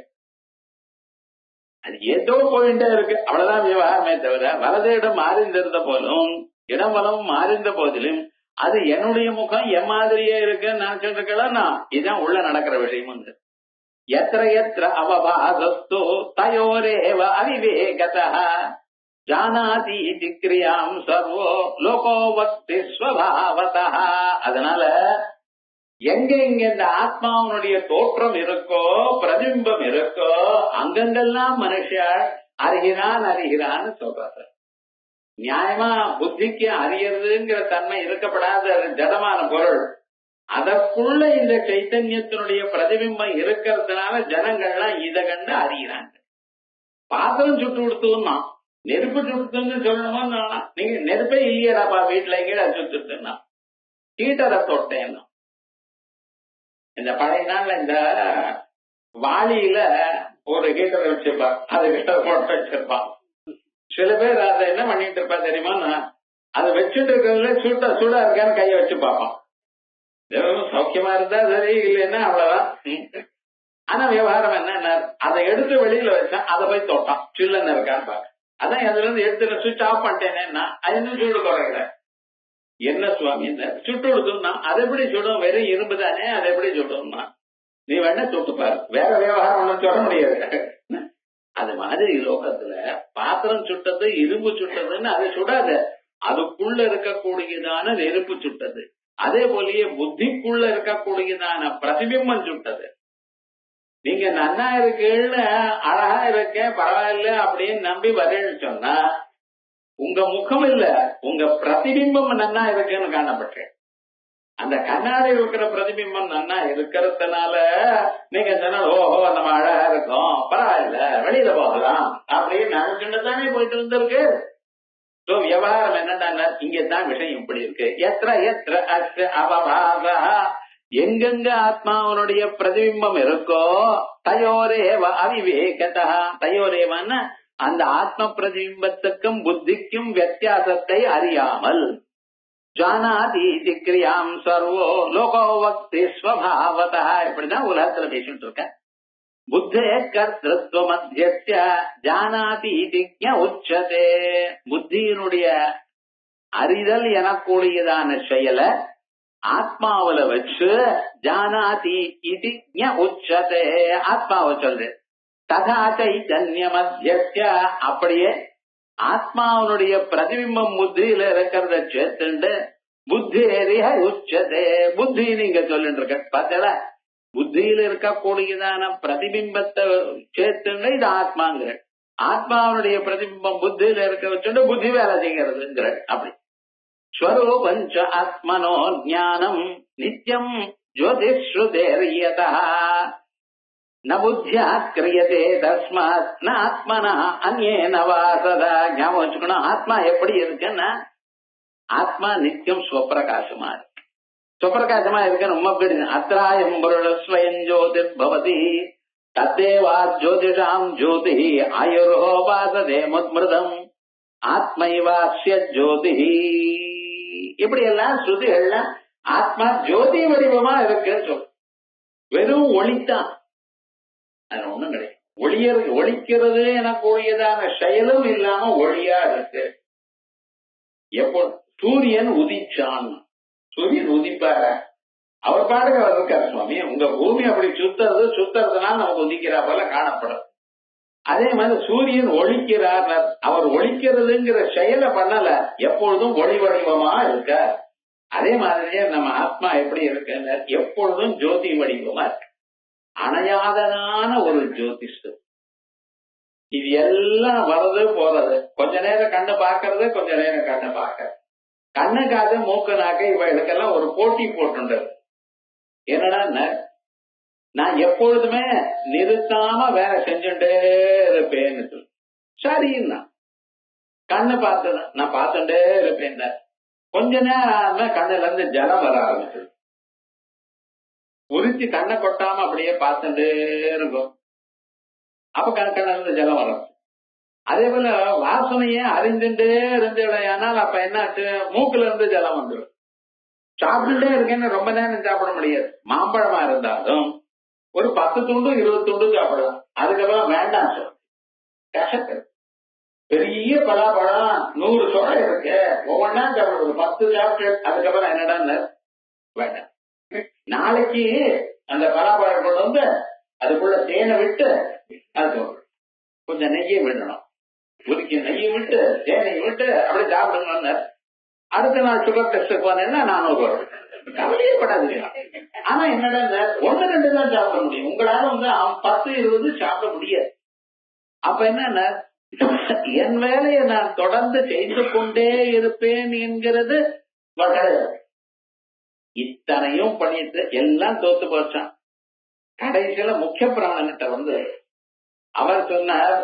அது ஏதோ போயிட்டே இருக்கு, அவ்வளவுதான் விவகாரமே தவிர வலது இடம் மாறிந்திருந்த போதும் இடம் வளமும் மாறிந்த போதிலும் அது என்னுடைய முகம் என் மாதிரியே இருக்குன்னு நினைச்சிட்டு இருக்கலாம். இதுதான் உள்ள நடக்கிற விஷயம். எத்திர எத்திர அவபாதஸ்து தயோரேவ அவிவேகதா ஜானாதி கிரியாம் சர்வோ லோகோ வக்தி ஸ்வபாவதா. அதனால எங்க இங்க இந்த ஆத்மாவனுடைய தோற்றம் இருக்கோ, பிரதிபிம்பம் இருக்கோ, அங்கங்கெல்லாம் மனுஷன் அறிகிறான்னு சொல்றாரு. நியாயமா புத்திக்கு அறியறதுங்கிற தன்மை இருக்கப்படாத ஜடமான பொருள். அதற்குள்ள இந்த சைத்தன்யத்தினுடைய பிரதிபிம்பம் இருக்கிறதுனால ஜனங்கள்லாம் இதை கண்டு அறிகிறாங்க. பாத்திரம் சுட்டு கொடுத்தோம்னா நெருப்பு சுட்டுன்னு சொல்லணுமா? நீங்க நெருப்பே இல்லையடாப்பா வீட்டுல எங்கேயா சுட்டுன்னா ஹீட்டரை தொட்டேன்னா. இந்த பழைய நாள்ல இந்த வாளியில ஒரு ஹீட்டரை வச்சிருப்பான், அது ஹீட்டர் போட்டு வச்சிருப்பான். சில பேர் அதை என்ன பண்ணிட்டு இருப்பா தெரியுமா, அதை வச்சுட்டு இருக்கிறதுல சூடா இருக்கான்னு கைய வச்சு பார்ப்பான். சௌக்கியமா இருந்தா சரி, இல்லைன்னா அவ்வளவுதான். ஆனா விவகாரம் என்ன, அதை எடுத்து வெளியில வச்சா அதை போய் தொட்டான், சில்லுன்னு இருக்கான்னு பாக்க. அதான் அதுல இருந்து எடுத்து சுவிட்ச் ஆஃப் பண்ணிட்டேன்னா அது இன்னும் சூடு குறையில. என்ன சுவாமி சுட்டு கொடுத்தோம்னா அது எப்படி சுடும்? வெறும் இரும்பு தானே, அது எப்படி சுடும்னா நீ வேணா தொட்டுப்பாரு, வேற விவகாரம் ஒன்றும் சொல்ல முடியாது. அது மாதிரி லோகத்துல பாத்திரம் சுட்டது இரும்பு சுட்டதுன்னு அது சுடாது, அதுக்குள்ள இருக்கக்கூடியதான நெருப்பு சுட்டது. அதே போலயே புத்திக்குள்ள இருக்கக்கூடியதான பிரதிபிம்பம் சுட்டது. நீங்க நன்னா இருக்குன்னு அழகா இருக்கேன் பரவாயில்ல அப்படின்னு நம்பி வரேன்னு சொன்னா உங்க முகம் இல்ல, உங்க பிரதிபிம்பம் நன்னா இருக்குன்னு காணப்பட்டேன். அந்த கண்ணாடி இருக்கிற பிரதிபிம்பம் நன்னா இருக்கிறதுனால நீங்க சொன்னா ஓஹோ நம்ம அழகா இருக்கோம் பரவாயில்ல வெளியில போகலாம் அப்படின்னு நினைச்சுட்டு தானே போயிட்டு வந்திருக்கு. விவகாரம் என்னன்னா இங்கதான் விஷயம் இப்படி இருக்கு. எங்கெங்க ஆத்மாவனுடைய பிரதிபிம்பம் இருக்கோ தயோரேவ அவிவேகதா. தயோரேவன்னா அந்த ஆத்ம பிரதிபிம்பத்துக்கும் புத்திக்கும் வித்தியாசத்தை அறியாமல் ஜானாதி கிரியாம் சர்வோ லோகோ வக்தி ஸ்வபாவதா. இப்படிதான் உலகத்துல பேசிட்டு இருக்க. புத்தே கர்த்திருவ மத்திய ஜானாதி உச்சதே. புத்தியினுடைய அறிதல் எனக்கூடியதான செயலை ஆத்மாவில வச்சு ஜானாதி இது உச்சதே ஆத்மாவை சொல்ற. ததா சைத்தன்ய மத்திய அப்படியே ஆத்மாவனுடைய பிரதிபிம்பம் புத்தியில இருக்கிறத சேர்த்துண்டு புத்தி உச்சதே. புத்தி நீங்க சொல்லிட்டு இருக்க பார்த்தல, புத்தியில இருக்கக்கூடியதான பிரதிபிம்பத்தை சேர்த்துண்டு இது ஆத்மாங்கிற. ஆத்மாவனுடைய பிரதிபிம்பம் புத்தியில இருக்க வச்சுட்டு புத்தி வேலை செய்கிறதுங்கிற. அப்படி ஸ்வரூபஞ்ச ஆத்மனோ ஞானம் நித்யம் ஜோதிஸ்ருதேரியதா ந புத்தியா கிரியதே தஸ்மாத் ந ஆத்மனா அந்யேன வாசதா. ஞாபகம் வச்சுக்கணும், ஆத்மா எப்படி இருக்குன்னா ஆத்மா நித்தியம் ஸ்வப்பிரகாசமா இருக்கு. ஸ்வப்பிரகாசமா இருக்குன்னு உண்மை அப்படி அத்திராயம் புருஷஸ்வயம் ஜோதிர் பவதி தத்தேவா ஜோதிஷாம் ஜோதி ஆயுர்ஹோபாசதே முத்மிருதம் ஆத்மைவாஸ்ய ஜோதி. இப்படி எல்லாம் ஸ்ருதிகள்லாம் ஆத்மா ஜோதி வடிவமா இருக்குன்னு சொல்லு. வெறும் ஒளித்தான், அது ஒண்ணும் கிடையாது. ஒழிக்கிறது எனக்கூடியதான செயலும் இல்லாம ஒளியா இருக்கு. எப்போ சூரியன் உதிச்சான், சூரியன் உதிப்பார அவர் பாட்டுக்கு அவர் இருக்காரு சுவாமி. உங்க பூமி அப்படி சுத்துறதுனால நமக்கு உதிக்கிறா போல காணப்படும். அதே மாதிரி சூரியன் ஒழிக்கிறார், அவர் ஒழிக்கிறதுங்கிற செயலை பண்ணல, எப்பொழுதும் ஒளி வடிவமா இருக்க. அதே மாதிரியே நம்ம ஆத்மா எப்படி இருக்கு, எப்பொழுதும் ஜோதி வடிவமா இருக்கு. அணையாதனான ஒரு ஜோதிஷ். இது எல்லாம் வர்றது போறது, கொஞ்ச நேரம் கண்ணு பாக்குறது, கொஞ்ச நேரம் கண்ணு பாக்க. கண்ணுக்காக மூக்கு நாக்க இவர்களுக்கெல்லாம் ஒரு போட்டி போட்டுண்டது. என்னடா நான் எப்பொழுதுமே நிறுத்தாம வேலை செஞ்சுட்டே இருப்பேன்னு சொல்லு. சரின்னா கண்ணு பார்த்தது நான் பார்த்துட்டே இருப்பேன். கொஞ்ச நேரம் கண்ணுல இருந்து ஜலம் வர ஆரம்பிச்சு உரிச்சு கண்ணை கொட்டாம அப்படியே பார்த்துட்டே இருக்கும். அப்ப கண்ணுல இருந்து ஜலம் வரும். அதே போல வாசனையே அறிந்துட்டே இருந்தேனால் அப்ப என்னாச்சு, மூக்குல இருந்து ஜலம் வந்துடும். சாப்பிட்டுட்டே இருக்கேன்னு ரொம்ப நேரம் சாப்பிட முடியாது. மாம்பழமா இருந்தாலும் ஒரு 10 துண்டு 20 துண்டு சாப்பிடலாம். அதுக்கப்புறம் வேண்டாம் சார், கசக்கு. பெரிய பலாப்பழம் 100 சொலை இருக்கு, ஒவ்வொன்னா சாப்பிடுறது 10 சாப்பிட்டு அதுக்கப்புறம் என்னடா வேண்டாம். நாளைக்கு அந்த பலாப்பழம் கொண்டு வந்து அதுக்குள்ள தேனை விட்டு அது கொஞ்சம் நெய்யை விடணும், உரிக்க நெய்யை விட்டு தேனை விட்டு அப்படி சாப்பிடுங்க. அடுத்த நாள் சுகர் டெஸ்ட் போனேன்னா 400 வரும். கவலையப்படாதீங்க. ஆனா என்னடா 1-2 தான் சாப்பிட முடியும். உங்களால 10-20 சாப்பிட முடியாது. அப்ப என்ன, என் வேலையை நான் தொடர்ந்து செய்து கொண்டே இருப்பேன் என்கிறது கிடையாது. இத்தனையும் பண்ணிட்டு எல்லாம் தோத்து போச்சான். கடைசியில முக்கிய பிராணன்கிட்ட அவர் சொன்னார்,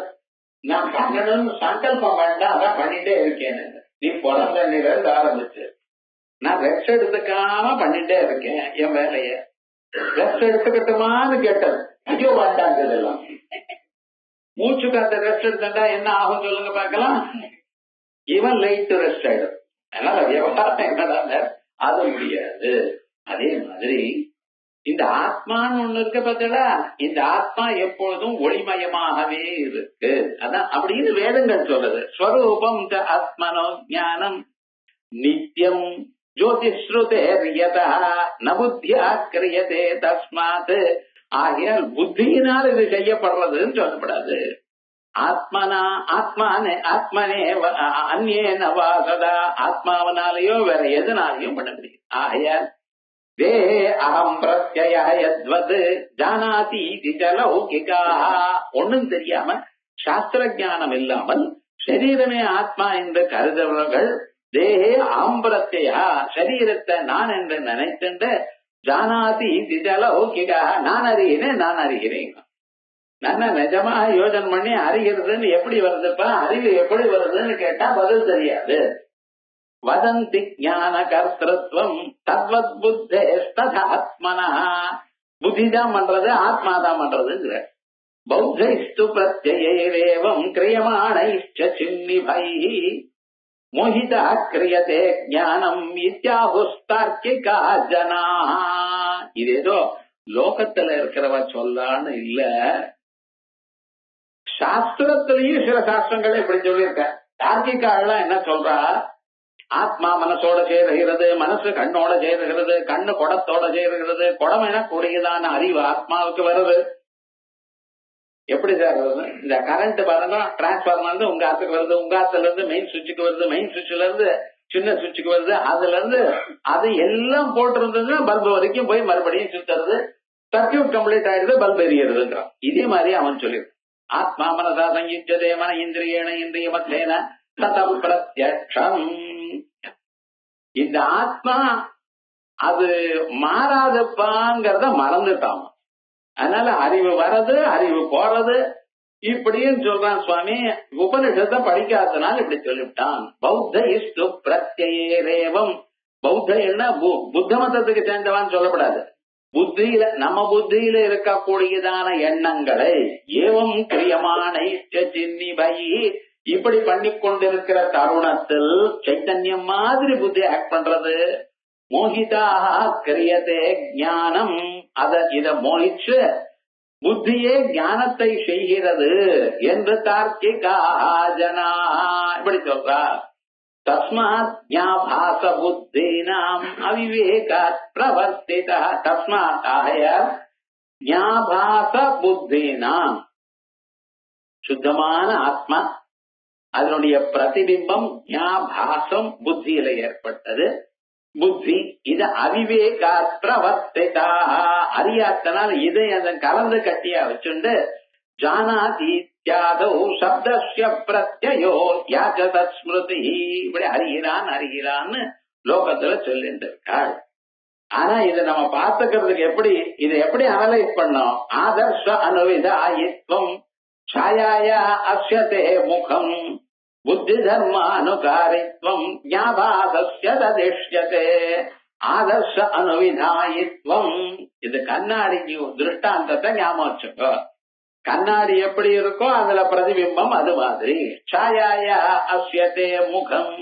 நான் பண்ணணும்னு சங்கல்பம் வேண்டாம், அதான் பண்ணிட்டே இருக்கேன். நீ பிறந்த இருந்து ஆரம்பிச்சு நான் ரெஸ்ட் எடுத்துக்காம பண்ணிட்டே இருக்கேன் என் வேலைய. ரெஸ்ட் எடுத்துக்கிட்டுமான்னு கேட்டது. ஐயோ வேண்டாங்க, இதெல்லாம் மூச்சு காத்த ரெஸ்ட் எடுத்தா என்ன ஆகும் சொல்லுங்க பாக்கலாம். இவன் லைட் ரெஸ்ட் ஆயிடும். அதனால விவகாரம் என்னடா அது முடியாது. அதே மாதிரி இந்த ஆத்மான்னு ஒண்ணு இருக்கு பார்த்தா, இந்த ஆத்மா எப்பொழுதும் ஒளிமயமாகவே இருக்கு. அதான் அப்படின்னு வேதங்கள் சொல்லுது. ஸ்வரூபம் ஆத்மனோ ஞானம் நித்தியம் ஜோதிஸ்ருதேர்யதா ந புத்தியா கிரியதே தஸ்மாத். ஆகையால் புத்தியினால் இது செய்யப்படுறதுன்னு சொல்லப்படாது. ஆத்மனே அந்நேன வாசதா, ஆத்மாவனாலேயோ வேற எதனாலையும் பண்ண முடியும். ஆகையால் தேஹே அகம் பிரத்யயத்வது ஜானாதி லௌகிகா. ஒன்னும் தெரியாம சாஸ்திர ஞானம் இல்லாமல் சரீரமே ஆத்மா என்று கருதவர்கள் தேஹே அகம் பிரத்யா, சரீரத்தை நான் என்று நினைத்துண்டு ஜானாதி லௌகிகா, நான் அறிகிறேன். நான் நிஜமா யோஜனை பண்ணி அறிகிறதுன்னு எப்படி வருதுப்பா, அறிவு எப்படி வருதுன்னு கேட்டா பதில் தெரியாது. வதந்தி ஞான கர்த்தத்துவம் தத்வத் புத்தே ததாத்மனா. புத்திதான் பண்றது, ஆத்மாதான் பண்றதுங்கிற. பௌத்தைஸ்து பிரத்யயேவம் கிரியமாணைச்ச சின்னிபைஹி மோஹிதா கிரியதே ஞானம் இத்யாஹுஸ்தார்க்கிகா ஜனாஹ. இது ஏதோ லோகத்துல இருக்கிறவ சொல்லான்னு இல்ல, சாஸ்திரத்திலையும் சில சாஸ்திரங்களை இப்படி சொல்லியிருக்க. தார்க்கிகாலாம் என்ன சொல்றா, ஆத்மா மனசோட சேருகிறது, மனசு கண்ணோட சேருகிறது, கண்ணு குடத்தோட சேருகிறது, குடம் என கூடியதான அறிவு ஆத்மாவுக்கு வருது. எப்படி சார் வருது? இந்த கரண்ட் பாருங்க, டிரான்ஸ்பார்மர் உங்க ஆத்துக்கு வருது, உங்க ஆத்துல இருந்து மெயின் சுவிட்சுக்கு வருது, மெயின் சுவிட்ச்ல இருந்து சின்ன சுவிட்சுக்கு வருது, அதுல இருந்து அது எல்லாம் போட்டு இருந்ததுன்னா பல்பு வரைக்கும் போய் மறுபடியும் சுத்துறது, சர்க்கியூட் கம்ப்ளீட் ஆயிடுது, பல்பு எரியுறதுங்கிறான். இதே மாதிரி அவன் சொல்லிருக்கான். ஆத்மா மனசா சங்கிச்சதே மன இந்திரியேன இந்திரிய மத்தேன ததம் பிரத்யக்ஷம். இந்த ஆத்மா அது மாறாதப்பாங்கிறத மறந்துட்டான். அதனால அறிவு வர்றது, அறிவு போறது இப்படின்னு சொல்றான் சுவாமி. உபனிஷத்தை படிக்காதனால இப்படி சொல்லிவிட்டான். பௌத்தைஸ்து பிரத்யயேவம். பௌத்தன்னா புத்த மதத்துக்கு சேர்ந்தவான்னு சொல்லப்படாது. புத்தியில, நம்ம புத்தியில இருக்கக்கூடியதான எண்ணங்களை ஏவம் கிரியமான சின்னிபை இப்படி பண்ணி கொண்டிருக்கிற தருணத்தில் சைத்தன்யம் மாதிரி புத்தி ஆக்ட் பண்றது. மோகிதாக கிரியதே ஞானம், இத மோகிச்சு புத்தியே ஞானத்தை செய்கிறது என்று தார்க்கிகா ஜனா இப்படி சொல்றார். தஸ்மாத் ஞாபாச புத்தீனாம் அவிவேகாத் பிரவர்த்திதா. தஸ்மாத் ஆகையால் ஞாபாச புத்தீனாம், சுத்தமான ஆத்மா அதனுடைய பிரதிபிம்பம் ஞாபாசம் புத்தியில ஏற்பட்டது. புத்தி இது அவிவேகாத் பிரவர்த்திதா, அறியாத்தனால் இதை அதன் கலந்து கட்டியா வச்சுண்டு ஜானாதி சப்தஸ்ய பிரத்யயோ யாச்சதத் ஸ்மிருதி இப்படி அறிகிறான்னு லோகத்துல சொல்லிட்டு இருக்காள். ஆனா இதை நம்ம பார்த்துக்கிறதுக்கு இதை எப்படி அனலைஸ் பண்ணோம்? ஆதர்ஷ அனுவிதாயித்வம் சாயாயா அஸ்யதே முகம் புத்தி தர்மானுகாரித்வம் ஞாபாசஸ்ய ததிஷ்யதே. ஆதர்ஷ அனுவிதாயித்வம், இது கண்ணாடி திருஷ்டாந்தத்தை ஞாபகம் வச்சுக்கோ. கண்ணாடி எப்படி இருக்கோ அதுல பிரதிபிம்பம் அது மாதிரி. சாயாயா அஸ்யதே முகம்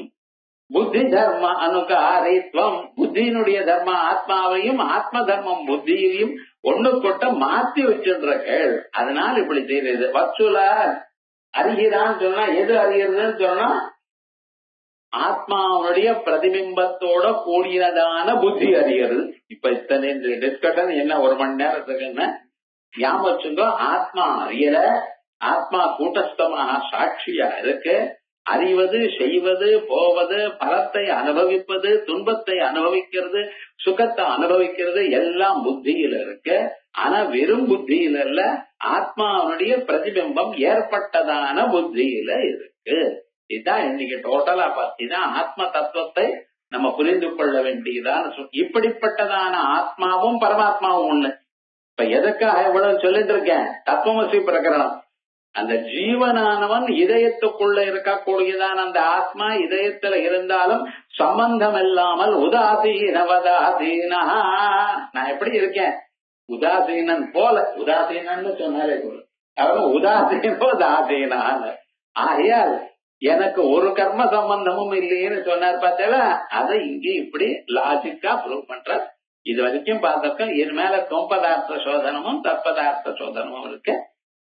புத்தி தர்ம அனுகாரித்வம், புத்தியினுடைய தர்ம ஆத்மாவையும் ஆத்ம தர்மம் புத்தியையும் ஒண்ணு கொட்ட மாத்தி வச்சுருக்கேள். அதனால இப்படி தெரியுது. வச்சுல அறிகிறான்னு சொன்னா எது அறிகிறதுன்னு சொன்னா ஆத்மாவுடைய பிரதிபிம்பத்தோட கூடியதான புத்தி அறிகிறது. இப்ப இத்தனை டிஸ்கஷன் என்ன 1 மணி நேரத்துக்கு என்ன ஞாபகம், ஆத்மா அறியல, ஆத்மா கூட்டஸ்தமாக சாட்சியா இருக்கு. அறிவது, செய்வது, போவது, பலத்தை அனுபவிப்பது, துன்பத்தை அனுபவிக்கிறது, சுகத்தை அனுபவிக்கிறது எல்லாம் புத்தியில இருக்கு. ஆனா வெறும் புத்தியில இல்ல, ஆத்மாவுடைய பிரதிபிம்பம் ஏற்பட்டதான புத்தியில இருக்கு. இதுதான் இன்னைக்கு டோட்டலா பார்த்தீங்கன்னா ஆத்ம தத்துவத்தை நம்ம புரிந்து கொள்ள வேண்டியதான இப்படிப்பட்டதான ஆத்மாவும் பரமாத்மாவும் ஒண்ணு. இப்ப எதுக்காக இவ்வளவு சொல்லிட்டு இருக்கேன்? தத்துவமசி பிரகரணம். அந்த ஜீவனானவன் இதயத்துக்குள்ள இருக்கக்கூடியதான் அந்த ஆத்மா இதயத்துல இருந்தாலும் சம்பந்தம் இல்லாமல் உதாசீனவதாசீனா. நான் எப்படி இருக்கேன்? உதாசீனன் போல. உதாசீனன்னு சொன்னாலே போல அவன் உதாசீனோதாசீனான்னு. ஆகையால் எனக்கு ஒரு கர்ம சம்பந்தமும் இல்லைன்னு சொன்னார் பார்த்தா, அதை இங்கே இப்படி லாஜிக்கா ப்ரூவ் பண்ற. இது வரைக்கும் பார்த்திருக்கோம். இது மேல தொம்பதார்த்த சோதனமும் தற்பதார்த்த சோதனமும் இருக்கு.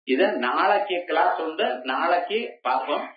இத நாளைக்கு கிளாஸ் உண்டு, நாளைக்கு பார்ப்போம்.